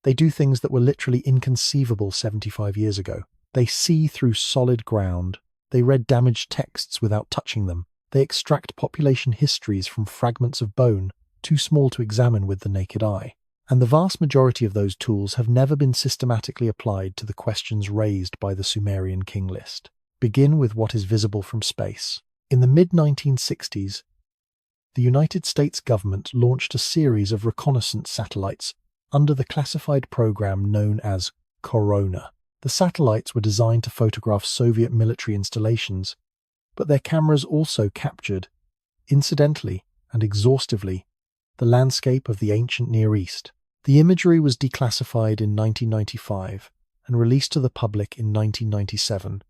They do things that were literally inconceivable 75 years ago. They see through solid ground. They read damaged texts without touching them. They extract population histories from fragments of bone too small to examine with the naked eye. And the vast majority of those tools have never been systematically applied to the questions raised by the Sumerian King List. Begin with what is visible from space. In the mid-1960s, the United States government launched a series of reconnaissance satellites under the classified program known as Corona. The satellites were designed to photograph Soviet military installations, but their cameras also captured, incidentally and exhaustively, the landscape of the ancient Near East. The imagery was declassified in 1995 and released to the public in 1997.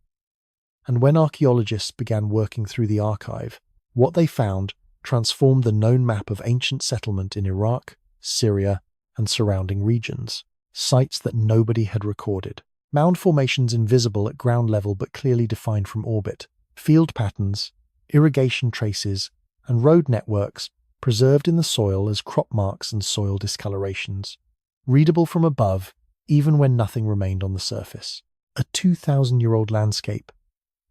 And when archaeologists began working through the archive, what they found transformed the known map of ancient settlement in Iraq, Syria, and surrounding regions, sites that nobody had recorded. Mound formations invisible at ground level but clearly defined from orbit, field patterns, irrigation traces, and road networks preserved in the soil as crop marks and soil discolorations, readable from above even when nothing remained on the surface. A 2,000-year-old landscape,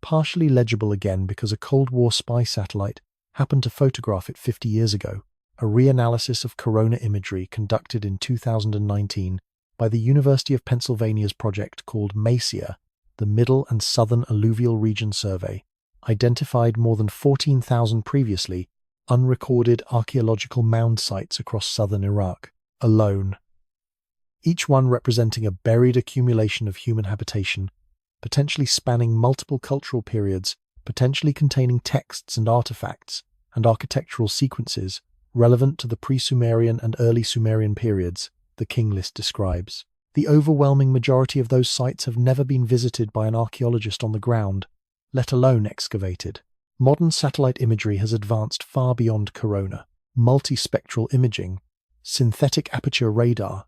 partially legible again because a Cold War spy satellite happened to photograph it 50 years ago. A reanalysis of corona imagery conducted in 2019 by the University of Pennsylvania's project called MESIA, the Middle and Southern Alluvial Region Survey, identified more than 14,000 previously unrecorded archaeological mound sites across southern Iraq alone, each one representing a buried accumulation of human habitation, potentially spanning multiple cultural periods, potentially containing texts and artifacts and architectural sequences relevant to the pre-Sumerian and early Sumerian periods the King List describes. The overwhelming majority of those sites have never been visited by an archaeologist on the ground, let alone excavated. Modern satellite imagery has advanced far beyond corona. Multispectral imaging, synthetic aperture radar,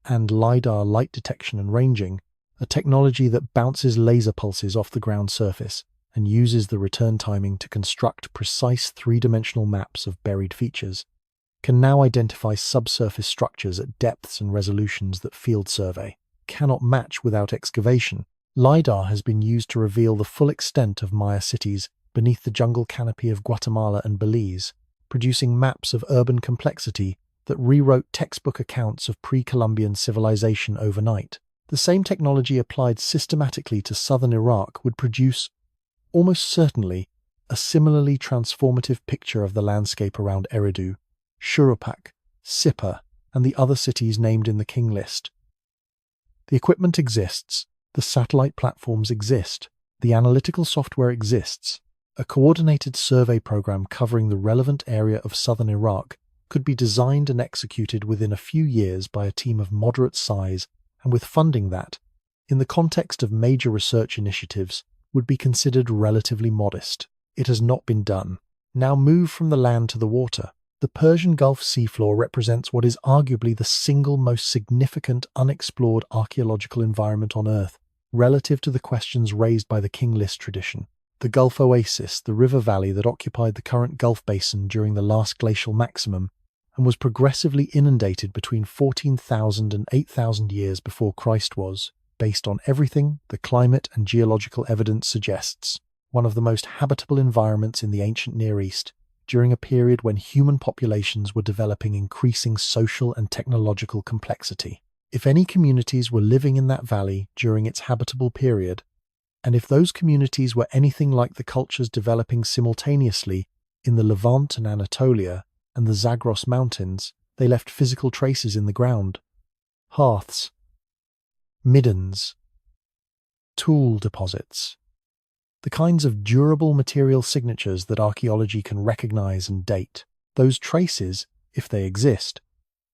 and LiDAR light detection and ranging, a technology that bounces laser pulses off the ground surface and uses the return timing to construct precise three-dimensional maps of buried features, can now identify subsurface structures at depths and resolutions that field survey cannot match without excavation. LiDAR has been used to reveal the full extent of Maya cities beneath the jungle canopy of Guatemala and Belize, producing maps of urban complexity that rewrote textbook accounts of pre-Columbian civilization overnight. The same technology applied systematically to southern Iraq would produce, almost certainly, a similarly transformative picture of the landscape around Eridu, Shuruppak, Sippar, and the other cities named in the King List. The equipment exists, the satellite platforms exist, the analytical software exists. A coordinated survey program covering the relevant area of southern Iraq could be designed and executed within a few years by a team of moderate size, and with funding that, in the context of major research initiatives, would be considered relatively modest. It has not been done. Now move from the land to the water. The Persian Gulf seafloor represents what is arguably the single most significant unexplored archaeological environment on Earth, relative to the questions raised by the King List tradition. The Gulf Oasis, the river valley that occupied the current Gulf Basin during the last glacial maximum, and was progressively inundated between 14,000 and 8,000 years before Christ was, based on everything the climate and geological evidence suggests, one of the most habitable environments in the ancient Near East, during a period when human populations were developing increasing social and technological complexity. If any communities were living in that valley during its habitable period, and if those communities were anything like the cultures developing simultaneously in the Levant and Anatolia and the Zagros Mountains, they left physical traces in the ground. Hearths, middens, tool deposits. The kinds of durable material signatures that archaeology can recognize and date. Those traces, if they exist,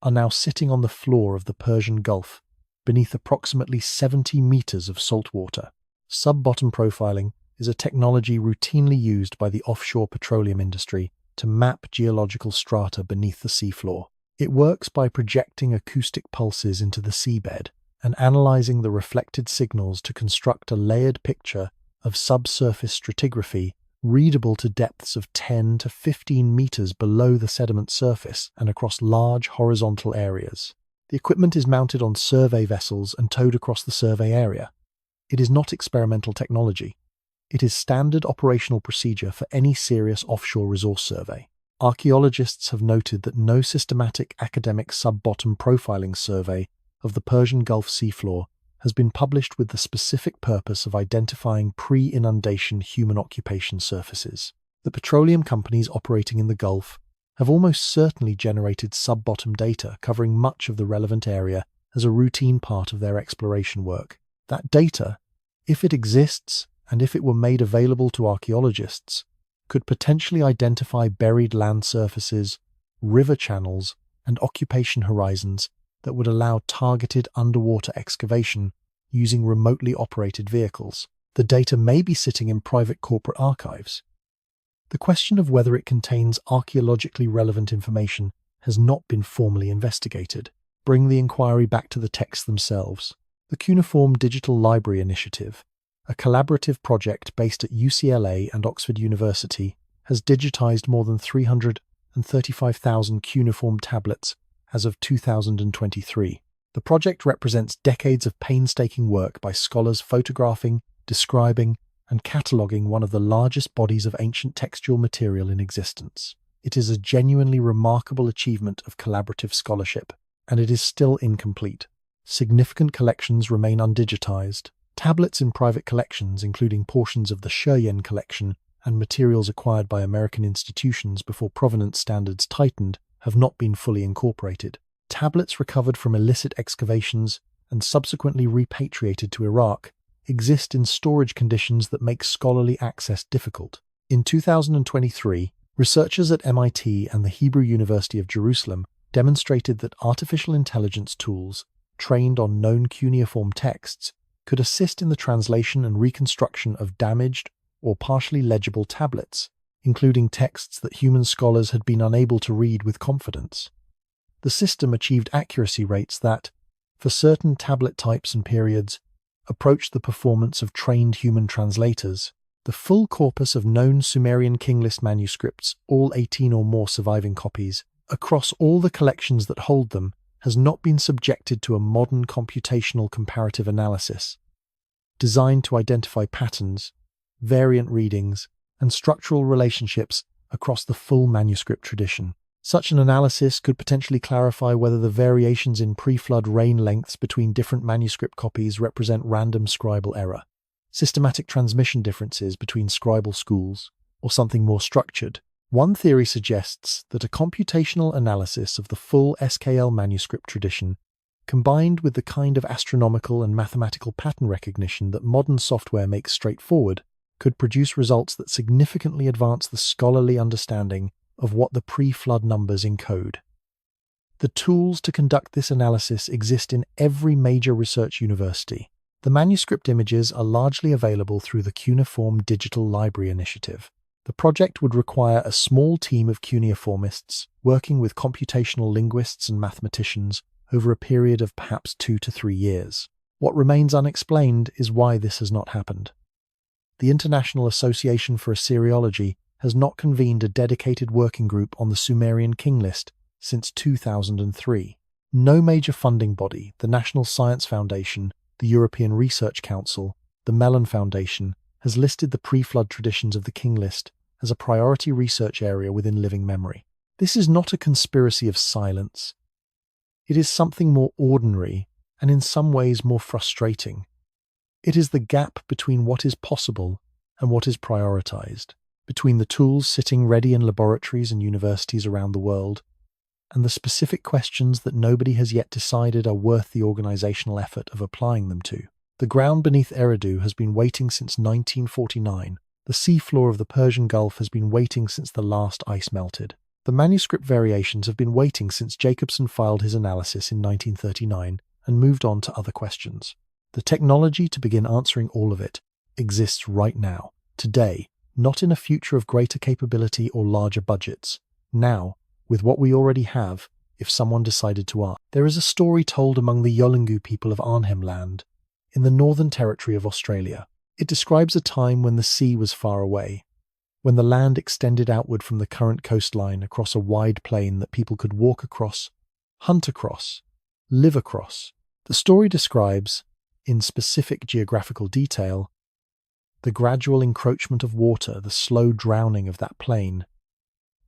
are now sitting on the floor of the Persian Gulf, beneath approximately 70 meters of salt water. Sub-bottom profiling is a technology routinely used by the offshore petroleum industry to map geological strata beneath the seafloor. It works by projecting acoustic pulses into the seabed and analyzing the reflected signals to construct a layered picture of subsurface stratigraphy readable to depths of 10 to 15 meters below the sediment surface and across large horizontal areas. The equipment is mounted on survey vessels and towed across the survey area. It is not experimental technology. It is standard operational procedure for any serious offshore resource survey. Archaeologists have noted that no systematic academic sub-bottom profiling survey of the Persian Gulf seafloor has been published with the specific purpose of identifying pre-inundation human occupation surfaces. The petroleum companies operating in the Gulf have almost certainly generated sub-bottom data covering much of the relevant area as a routine part of their exploration work. That data, if it exists and if it were made available to archaeologists, could potentially identify buried land surfaces, river channels, and occupation horizons that would allow targeted underwater excavation using remotely operated vehicles. The data may be sitting in private corporate archives. The question of whether it contains archaeologically relevant information has not been formally investigated. Bring the inquiry back to the texts themselves. The Cuneiform Digital Library Initiative, a collaborative project based at UCLA and Oxford University, has digitized more than 335,000 cuneiform tablets as of 2023. The project represents decades of painstaking work by scholars photographing, describing, and cataloguing one of the largest bodies of ancient textual material in existence. It is a genuinely remarkable achievement of collaborative scholarship, and it is still incomplete. Significant collections remain undigitized. Tablets in private collections, including portions of the Shuruppak collection and materials acquired by American institutions before provenance standards tightened, have not been fully incorporated. Tablets recovered from illicit excavations and subsequently repatriated to Iraq exist in storage conditions that make scholarly access difficult. In 2023, researchers at MIT and the Hebrew University of Jerusalem demonstrated that artificial intelligence tools trained on known cuneiform texts could assist in the translation and reconstruction of damaged or partially legible tablets, including texts that human scholars had been unable to read with confidence. The system achieved accuracy rates that, for certain tablet types and periods, approached the performance of trained human translators. The full corpus of known Sumerian King List manuscripts, all 18 or more surviving copies, across all the collections that hold them, has not been subjected to a modern computational comparative analysis, designed to identify patterns, variant readings, and structural relationships across the full manuscript tradition. Such an analysis could potentially clarify whether the variations in pre-flood reign lengths between different manuscript copies represent random scribal error, systematic transmission differences between scribal schools, or something more structured. One theory suggests that a computational analysis of the full SKL manuscript tradition, combined with the kind of astronomical and mathematical pattern recognition that modern software makes straightforward, could produce results that significantly advance the scholarly understanding of what the pre-flood numbers encode. The tools to conduct this analysis exist in every major research university. The manuscript images are largely available through the Cuneiform Digital Library Initiative. The project would require a small team of cuneiformists working with computational linguists and mathematicians over a period of perhaps 2 to 3 years. What remains unexplained is why this has not happened. The International Association for Assyriology has not convened a dedicated working group on the Sumerian King List since 2003. No major funding body, the National Science Foundation, the European Research Council, the Mellon Foundation, has listed the pre-flood traditions of the King List as a priority research area within living memory. This is not a conspiracy of silence. It is something more ordinary and in some ways more frustrating. It is the gap between what is possible and what is prioritized, between the tools sitting ready in laboratories and universities around the world, and the specific questions that nobody has yet decided are worth the organizational effort of applying them to. The ground beneath Eridu has been waiting since 1949. The seafloor of the Persian Gulf has been waiting since the last ice melted. The manuscript variations have been waiting since Jacobson filed his analysis in 1939 and moved on to other questions. The technology to begin answering all of it exists right now, today, not in a future of greater capability or larger budgets. Now, with what we already have, if someone decided to ask. There is a story told among the Yolngu people of Arnhem Land, in the Northern Territory of Australia. It describes a time when the sea was far away, when the land extended outward from the current coastline across a wide plain that people could walk across, hunt across, live across. The story describes, in specific geographical detail, the gradual encroachment of water, the slow drowning of that plain,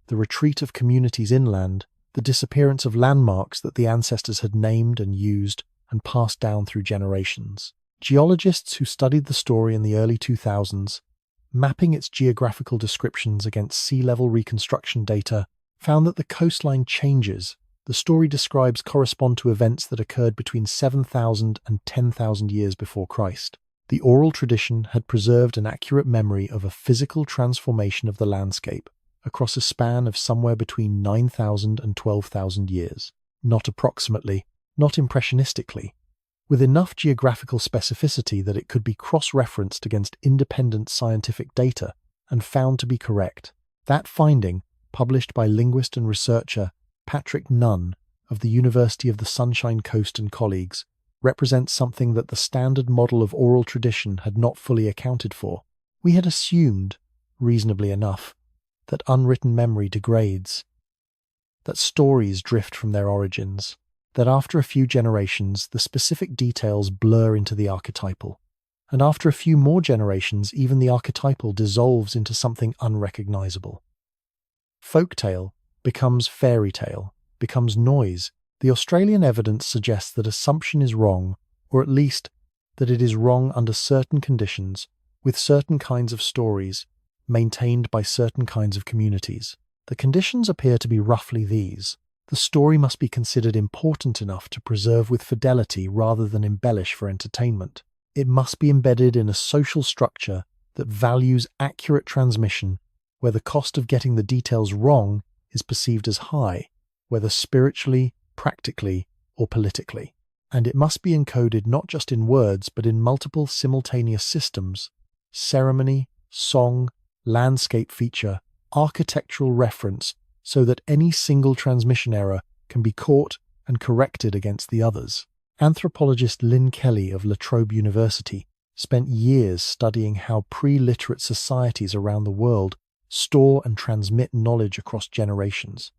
the retreat of communities inland, the disappearance of landmarks that the ancestors had named and used and passed down through generations. Geologists who studied the story in the early 2000s, mapping its geographical descriptions against sea level reconstruction data, found that the coastline changes the story describes correspond to events that occurred between 7,000 and 10,000 years before Christ. The oral tradition had preserved an accurate memory of a physical transformation of the landscape across a span of somewhere between 9,000 and 12,000 years. Not approximately, not impressionistically, with enough geographical specificity that it could be cross-referenced against independent scientific data and found to be correct. That finding, published by linguist and researcher Patrick Nunn of the University of the Sunshine Coast and colleagues, represents something that the standard model of oral tradition had not fully accounted for. We had assumed, reasonably enough, that unwritten memory degrades, that stories drift from their origins, that after a few generations the specific details blur into the archetypal, and after a few more generations even the archetypal dissolves into something unrecognizable. Folktale becomes fairy tale, becomes noise. The Australian evidence suggests that assumption is wrong, or at least that it is wrong under certain conditions, with certain kinds of stories, maintained by certain kinds of communities. The conditions appear to be roughly these. The story must be considered important enough to preserve with fidelity rather than embellish for entertainment. It must be embedded in a social structure that values accurate transmission, where the cost of getting the details wrong is perceived as high, whether spiritually, practically, or politically. And it must be encoded not just in words but in multiple simultaneous systems: ceremony, song, landscape feature, architectural reference, so that any single transmission error can be caught and corrected against the others. Anthropologist Lynn Kelly of La Trobe University spent years studying how pre-literate societies around the world store and transmit knowledge across generations,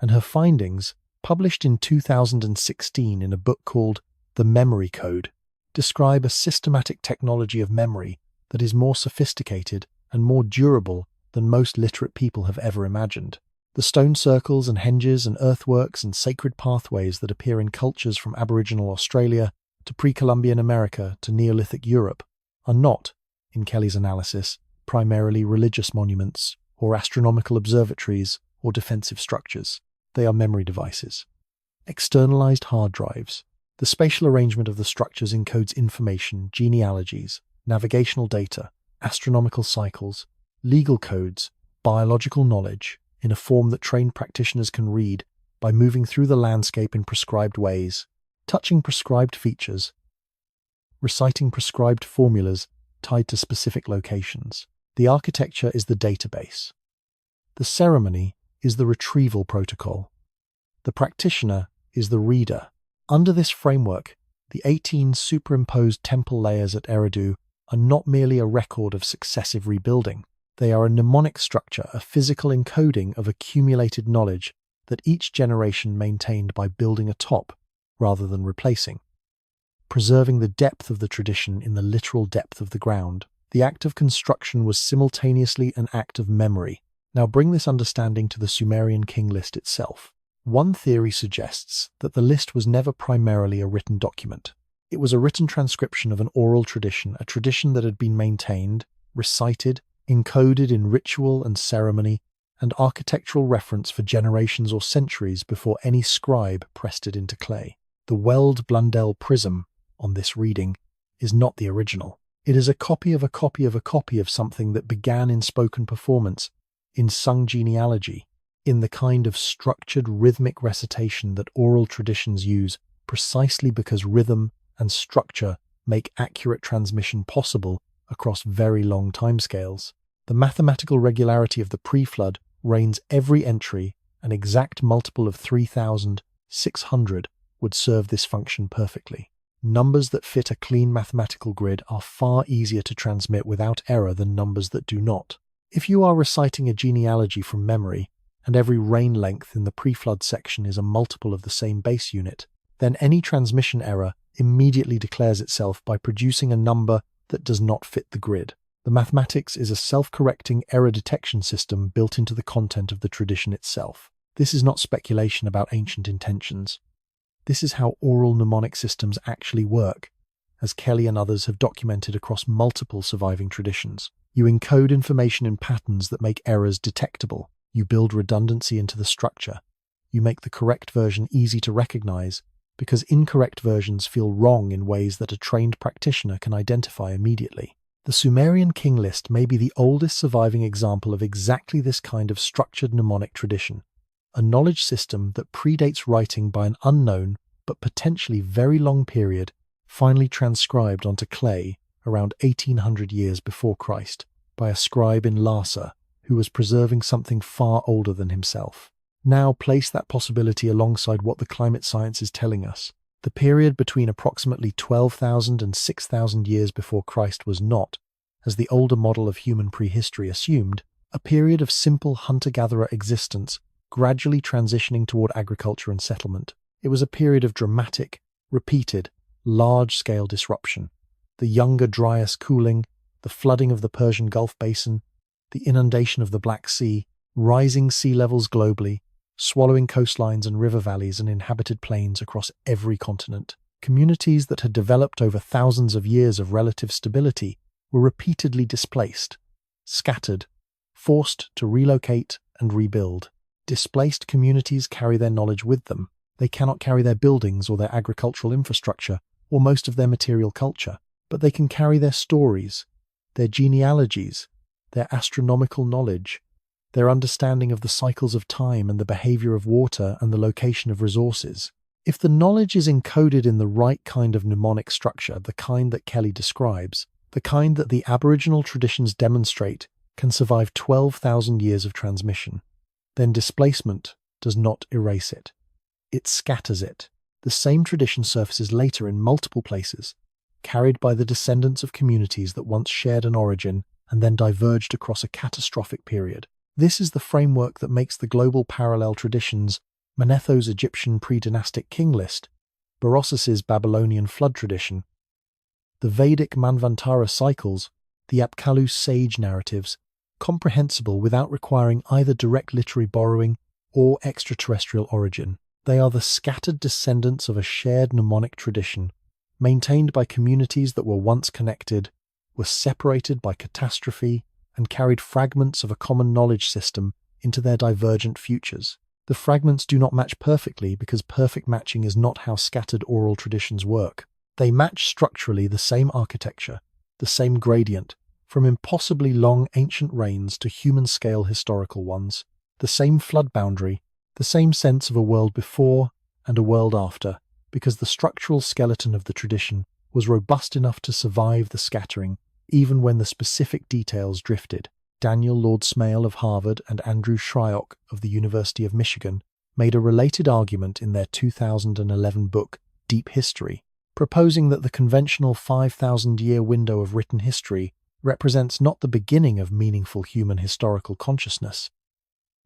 and her findings, published in 2016 in a book called The Memory Code, describe a systematic technology of memory that is more sophisticated and more durable than most literate people have ever imagined. The stone circles and henges and earthworks and sacred pathways that appear in cultures from Aboriginal Australia to pre-Columbian America to Neolithic Europe are not, in Kelly's analysis, primarily religious monuments or astronomical observatories or defensive structures. They are memory devices. Externalized hard drives. The spatial arrangement of the structures encodes information, genealogies, navigational data, astronomical cycles, legal codes, biological knowledge, in a form that trained practitioners can read by moving through the landscape in prescribed ways, touching prescribed features, reciting prescribed formulas tied to specific locations. The architecture is the database. The ceremony is the retrieval protocol. The practitioner is the reader. Under this framework, the 18 superimposed temple layers at Eridu are not merely a record of successive rebuilding. They are a mnemonic structure, a physical encoding of accumulated knowledge that each generation maintained by building atop rather than replacing. Preserving the depth of the tradition in the literal depth of the ground, the act of construction was simultaneously an act of memory. Now bring this understanding to the Sumerian King List itself. One theory suggests that the list was never primarily a written document. It was a written transcription of an oral tradition, a tradition that had been maintained, recited, encoded in ritual and ceremony, and architectural reference for generations or centuries before any scribe pressed it into clay. The Weld-Blundell Prism on this reading is not the original. It is a copy of a copy of a copy of something that began in spoken performance, in sung genealogy, in the kind of structured rhythmic recitation that oral traditions use precisely because rhythm and structure make accurate transmission possible across very long timescales. The mathematical regularity of the pre-flood reigns every entry, an exact multiple of 3,600 would serve this function perfectly. Numbers that fit a clean mathematical grid are far easier to transmit without error than numbers that do not. If you are reciting a genealogy from memory, and every reign length in the pre-flood section is a multiple of the same base unit, then any transmission error immediately declares itself by producing a number that does not fit the grid. The mathematics is a self-correcting error detection system built into the content of the tradition itself. This is not speculation about ancient intentions. This is how oral mnemonic systems actually work, as Kelly and others have documented across multiple surviving traditions. You encode information in patterns that make errors detectable. You build redundancy into the structure. You make the correct version easy to recognize, because incorrect versions feel wrong in ways that a trained practitioner can identify immediately. The Sumerian King List may be the oldest surviving example of exactly this kind of structured mnemonic tradition, a knowledge system that predates writing by an unknown but potentially very long period, finally transcribed onto clay around 1800 years before Christ by a scribe in Larsa who was preserving something far older than himself. Now place that possibility alongside what the climate science is telling us. The period between approximately 12,000 and 6,000 years before Christ was not, as the older model of human prehistory assumed, a period of simple hunter-gatherer existence gradually transitioning toward agriculture and settlement. It was a period of dramatic, repeated, large-scale disruption. The Younger Dryas cooling, the flooding of the Persian Gulf Basin, the inundation of the Black Sea, rising sea levels globally, swallowing coastlines and river valleys and inhabited plains across every continent. Communities that had developed over thousands of years of relative stability were repeatedly displaced, scattered, forced to relocate and rebuild. Displaced communities carry their knowledge with them. They cannot carry their buildings or their agricultural infrastructure or most of their material culture, but they can carry their stories, their genealogies, their astronomical knowledge, their understanding of the cycles of time and the behavior of water and the location of resources. If the knowledge is encoded in the right kind of mnemonic structure, the kind that Kelly describes, the kind that the Aboriginal traditions demonstrate can survive 12,000 years of transmission, then displacement does not erase it. It scatters it. The same tradition surfaces later in multiple places, carried by the descendants of communities that once shared an origin and then diverged across a catastrophic period. This is the framework that makes the global parallel traditions Manetho's Egyptian pre-dynastic king list, Berosus's Babylonian flood tradition, the Vedic Manvantara cycles, the Apkallu sage narratives, comprehensible without requiring either direct literary borrowing or extraterrestrial origin. They are the scattered descendants of a shared mnemonic tradition, maintained by communities that were once connected, were separated by catastrophe, and carried fragments of a common knowledge system into their divergent futures. The fragments do not match perfectly because perfect matching is not how scattered oral traditions work. They match structurally the same architecture, the same gradient, from impossibly long ancient reigns to human-scale historical ones, the same flood boundary, The same sense of a world before and a world after, because the structural skeleton of the tradition was robust enough to survive the scattering, even when the specific details drifted. Daniel Lord Smale of Harvard and Andrew Shryock of the University of Michigan made a related argument in their 2011 book, Deep History, proposing that the conventional 5,000-year window of written history represents not the beginning of meaningful human historical consciousness,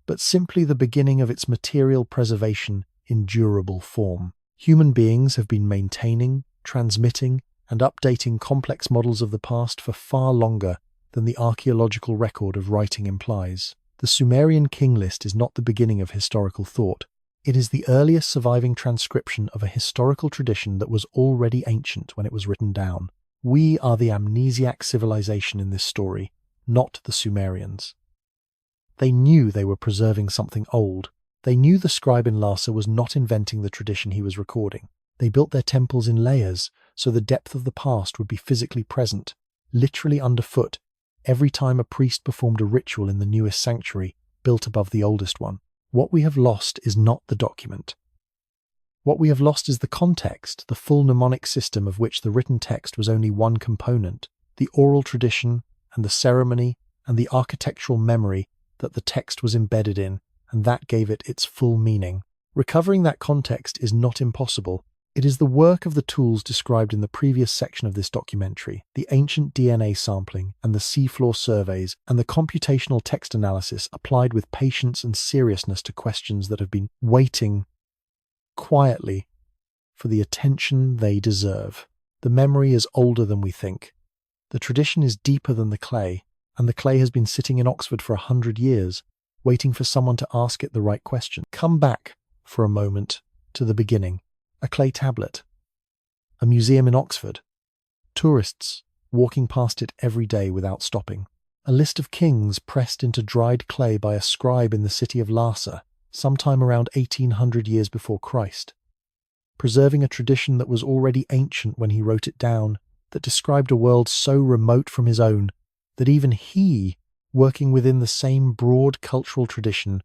but simply the beginning of its material preservation in durable form. Human beings have been maintaining, transmitting, and updating complex models of the past for far longer than the archaeological record of writing implies. The Sumerian King List is not the beginning of historical thought. It is the earliest surviving transcription of a historical tradition that was already ancient when it was written down. We are the amnesiac civilization in this story, not the Sumerians. They knew they were preserving something old. They knew the scribe in Lhasa was not inventing the tradition he was recording. They built their temples in layers, so the depth of the past would be physically present, literally underfoot, every time a priest performed a ritual in the newest sanctuary, built above the oldest one. What we have lost is not the document. What we have lost is the context, the full mnemonic system of which the written text was only one component, the oral tradition and the ceremony and the architectural memory that the text was embedded in, and that gave it its full meaning. Recovering that context is not impossible. It is the work of the tools described in the previous section of this documentary, the ancient DNA sampling and the seafloor surveys and the computational text analysis applied with patience and seriousness to questions that have been waiting quietly for the attention they deserve. The memory is older than we think. The tradition is deeper than the clay, and the clay has been sitting in Oxford for 100 years, waiting for someone to ask it the right question. Come back for a moment to the beginning. A clay tablet, a museum in Oxford, tourists walking past it every day without stopping, a list of kings pressed into dried clay by a scribe in the city of Lhasa, sometime around 1800 years before Christ, preserving a tradition that was already ancient when he wrote it down, that described a world so remote from his own that even he, working within the same broad cultural tradition,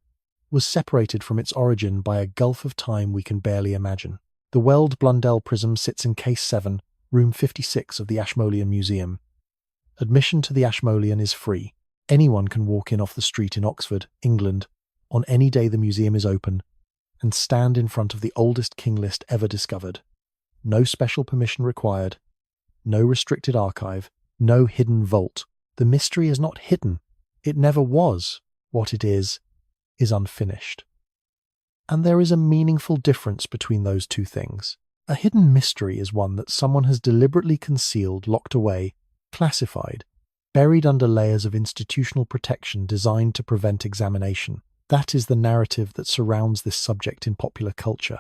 was separated from its origin by a gulf of time we can barely imagine. The Weld-Blundell Prism sits in Case 7, Room 56 of the Ashmolean Museum. Admission to the Ashmolean is free. Anyone can walk in off the street in Oxford, England, on any day the museum is open, and stand in front of the oldest king list ever discovered. No special permission required. No restricted archive. No hidden vault. The mystery is not hidden. It never was. What it is unfinished. And there is a meaningful difference between those two things. A hidden mystery is one that someone has deliberately concealed, locked away, classified, buried under layers of institutional protection designed to prevent examination. That is the narrative that surrounds this subject in popular culture,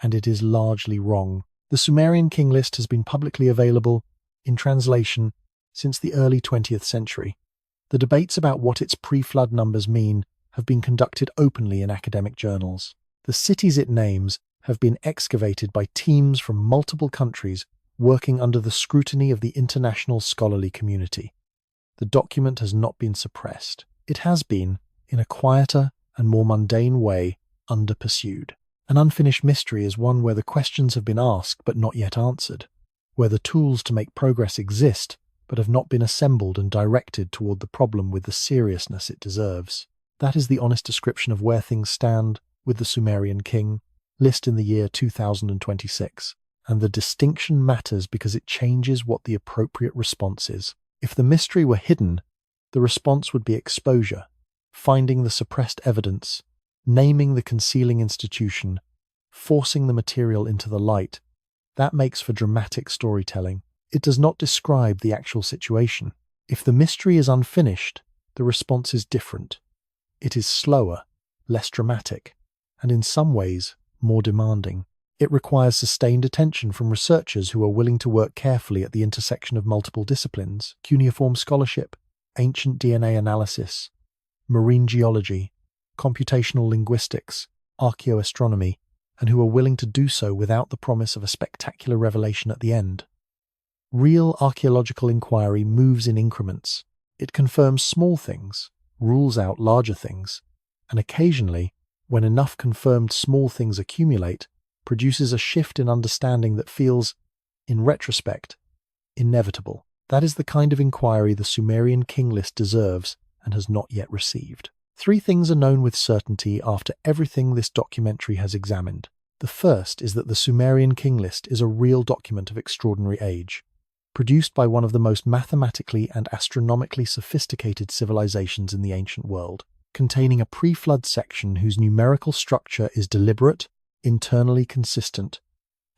and it is largely wrong. The Sumerian King List has been publicly available, in translation, since the early 20th century. The debates about what its pre-flood numbers mean have been conducted openly in academic journals. The cities it names have been excavated by teams from multiple countries working under the scrutiny of the international scholarly community. The document has not been suppressed. It has been, in a quieter and more mundane way, under-pursued. An unfinished mystery is one where the questions have been asked but not yet answered, where the tools to make progress exist but have not been assembled and directed toward the problem with the seriousness it deserves. That is the honest description of where things stand with the Sumerian King List in the year 2026. And the distinction matters because it changes what the appropriate response is. If the mystery were hidden, the response would be exposure, finding the suppressed evidence, naming the concealing institution, forcing the material into the light. That makes for dramatic storytelling. It does not describe the actual situation. If the mystery is unfinished, the response is different. It is slower, less dramatic, and in some ways more demanding. It requires sustained attention from researchers who are willing to work carefully at the intersection of multiple disciplines: cuneiform scholarship, ancient DNA analysis, marine geology, computational linguistics, archaeoastronomy, and who are willing to do so without the promise of a spectacular revelation at the end. Real archaeological inquiry moves in increments. It confirms small things, rules out larger things, and occasionally when enough confirmed small things accumulate, produces a shift in understanding that feels, in retrospect, inevitable. That is the kind of inquiry the Sumerian King List deserves and has not yet received. 3 things are known with certainty after everything this documentary has examined. The first is that the Sumerian King List is a real document of extraordinary age, produced by one of the most mathematically and astronomically sophisticated civilizations in the ancient world, containing a pre-flood section whose numerical structure is deliberate, internally consistent,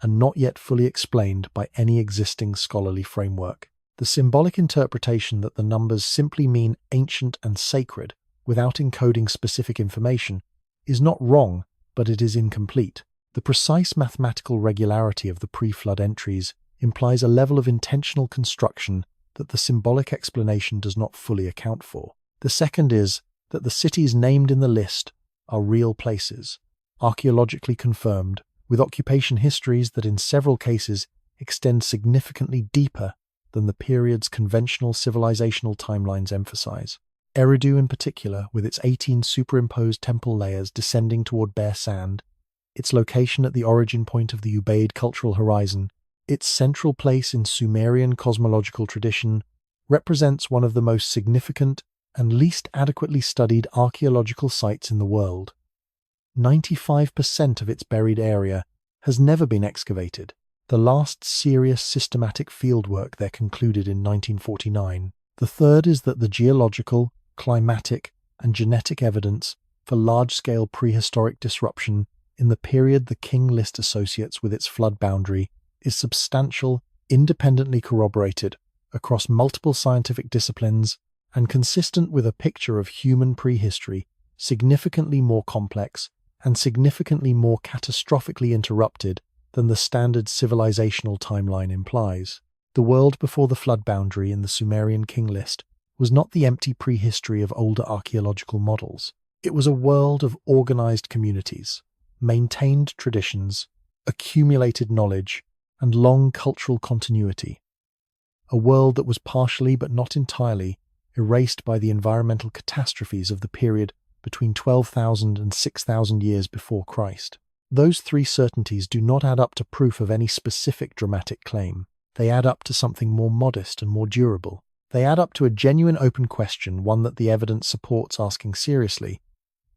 and not yet fully explained by any existing scholarly framework. The symbolic interpretation that the numbers simply mean ancient and sacred, without encoding specific information, is not wrong, but it is incomplete. The precise mathematical regularity of the pre-flood entries implies a level of intentional construction that the symbolic explanation does not fully account for. The second is that the cities named in the list are real places, archaeologically confirmed, with occupation histories that in several cases extend significantly deeper than the period's conventional civilizational timelines emphasize. Eridu in particular, with its 18 superimposed temple layers descending toward bare sand, its location at the origin point of the Ubaid cultural horizon, its central place in Sumerian cosmological tradition, represents one of the most significant and least adequately studied archaeological sites in the world. 95% of its buried area has never been excavated. The last serious systematic fieldwork there concluded in 1949. The third is that the geological, climatic, and genetic evidence for large-scale prehistoric disruption in the period the King List associates with its flood boundary is substantial, independently corroborated across multiple scientific disciplines, and consistent with a picture of human prehistory, significantly more complex and significantly more catastrophically interrupted than the standard civilizational timeline implies. The world before the flood boundary in the Sumerian King List was not the empty prehistory of older archaeological models. It was a world of organized communities, maintained traditions, accumulated knowledge, and long cultural continuity. A world that was partially, but not entirely, erased by the environmental catastrophes of the period between 12,000 and 6,000 years before Christ. Those 3 certainties do not add up to proof of any specific dramatic claim. They add up to something more modest and more durable. They add up to a genuine open question, one that the evidence supports asking seriously,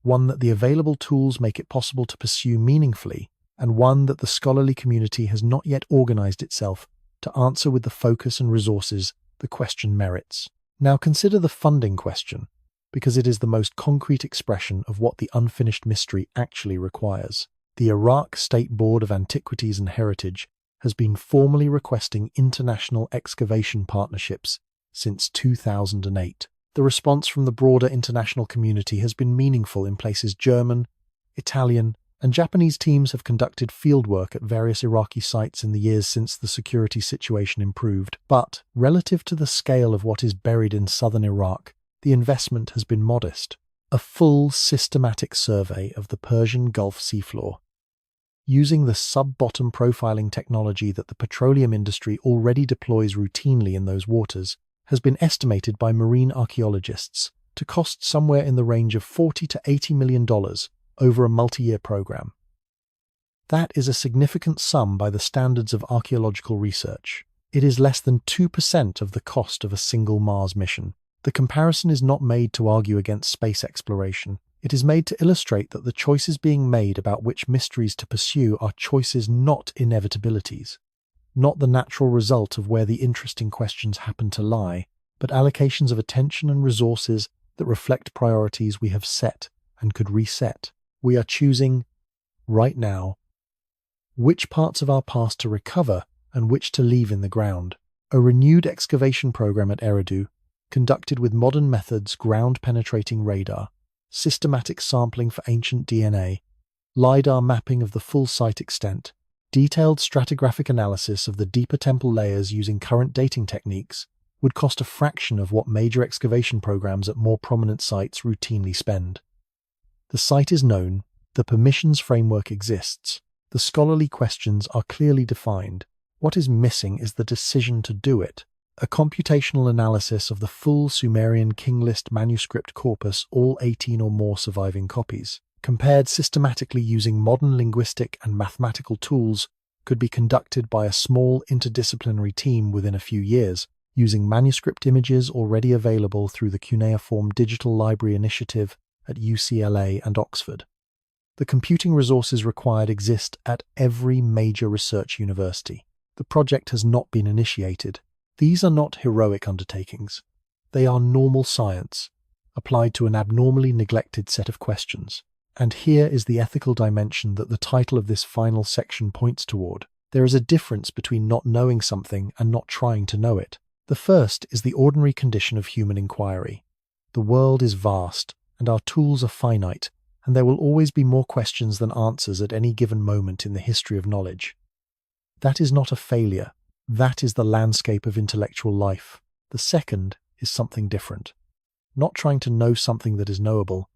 one that the available tools make it possible to pursue meaningfully, and one that the scholarly community has not yet organized itself to answer with the focus and resources the question merits. Now consider the funding question, because it is the most concrete expression of what the unfinished mystery actually requires. The Iraq State Board of Antiquities and Heritage has been formally requesting international excavation partnerships since 2008. The response from the broader international community has been meaningful in places German, Italian, and Japanese teams have conducted fieldwork at various Iraqi sites in the years since the security situation improved. But, relative to the scale of what is buried in southern Iraq, the investment has been modest. A full, systematic survey of the Persian Gulf seafloor, using the sub-bottom profiling technology that the petroleum industry already deploys routinely in those waters, has been estimated by marine archaeologists to cost somewhere in the range of $40 to $80 million over a multi-year program. That is a significant sum by the standards of archaeological research. It is less than 2% of the cost of a single Mars mission. The comparison is not made to argue against space exploration. It is made to illustrate that the choices being made about which mysteries to pursue are choices, not inevitabilities, not the natural result of where the interesting questions happen to lie, but allocations of attention and resources that reflect priorities we have set and could reset. We are choosing, right now, which parts of our past to recover and which to leave in the ground. A renewed excavation program at Eridu, conducted with modern methods, ground-penetrating radar, systematic sampling for ancient DNA, LiDAR mapping of the full site extent, detailed stratigraphic analysis of the deeper temple layers using current dating techniques, would cost a fraction of what major excavation programs at more prominent sites routinely spend. The site is known, the permissions framework exists, the scholarly questions are clearly defined. What is missing is the decision to do it. A computational analysis of the full Sumerian King List manuscript corpus, all 18 or more surviving copies. compared systematically using modern linguistic and mathematical tools, could be conducted by a small interdisciplinary team within a few years, using manuscript images already available through the Cuneiform Digital Library Initiative at UCLA and Oxford. The computing resources required exist at every major research university. The project has not been initiated. These are not heroic undertakings. They are normal science, applied to an abnormally neglected set of questions. And here is the ethical dimension that the title of this final section points toward. There is a difference between not knowing something and not trying to know it. The first is the ordinary condition of human inquiry. The world is vast, and our tools are finite, and there will always be more questions than answers at any given moment in the history of knowledge. That is not a failure. That is the landscape of intellectual life. The second is something different. Not trying to know something that is knowable.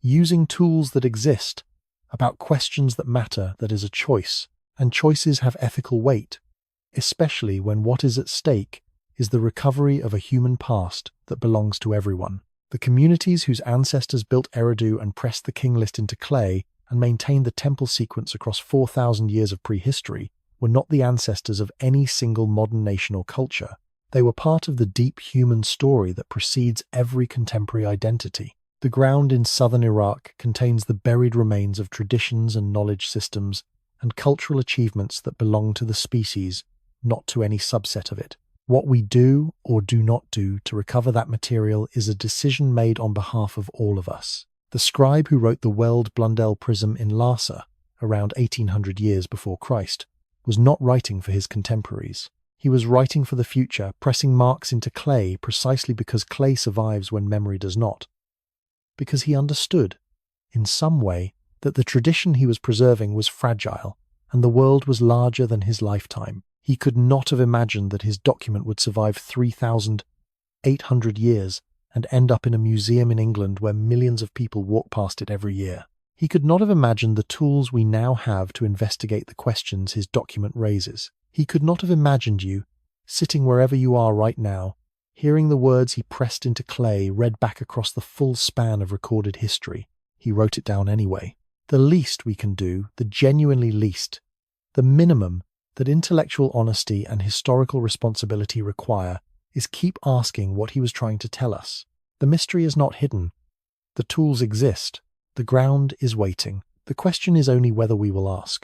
Using tools that exist, about questions that matter, that is a choice, and choices have ethical weight, especially when what is at stake is the recovery of a human past that belongs to everyone. The communities whose ancestors built Eridu and pressed the King List into clay and maintained the temple sequence across 4,000 years of prehistory were not the ancestors of any single modern nation or culture. They were part of the deep human story that precedes every contemporary identity. The ground in southern Iraq contains the buried remains of traditions and knowledge systems and cultural achievements that belong to the species, not to any subset of it. What we do or do not do to recover that material is a decision made on behalf of all of us. The scribe who wrote the Weld-Blundell Prism in Lhasa, around 1800 years before Christ, was not writing for his contemporaries. He was writing for the future, pressing marks into clay precisely because clay survives when memory does not. Because he understood, in some way, that the tradition he was preserving was fragile, and the world was larger than his lifetime. He could not have imagined that his document would survive 3,800 years and end up in a museum in England where millions of people walk past it every year. He could not have imagined the tools we now have to investigate the questions his document raises. He could not have imagined you, sitting wherever you are right now, hearing the words he pressed into clay read back across the full span of recorded history. He wrote it down anyway. The least we can do, the genuinely least, the minimum that intellectual honesty and historical responsibility require, is keep asking what he was trying to tell us. The mystery is not hidden. The tools exist. The ground is waiting. The question is only whether we will ask.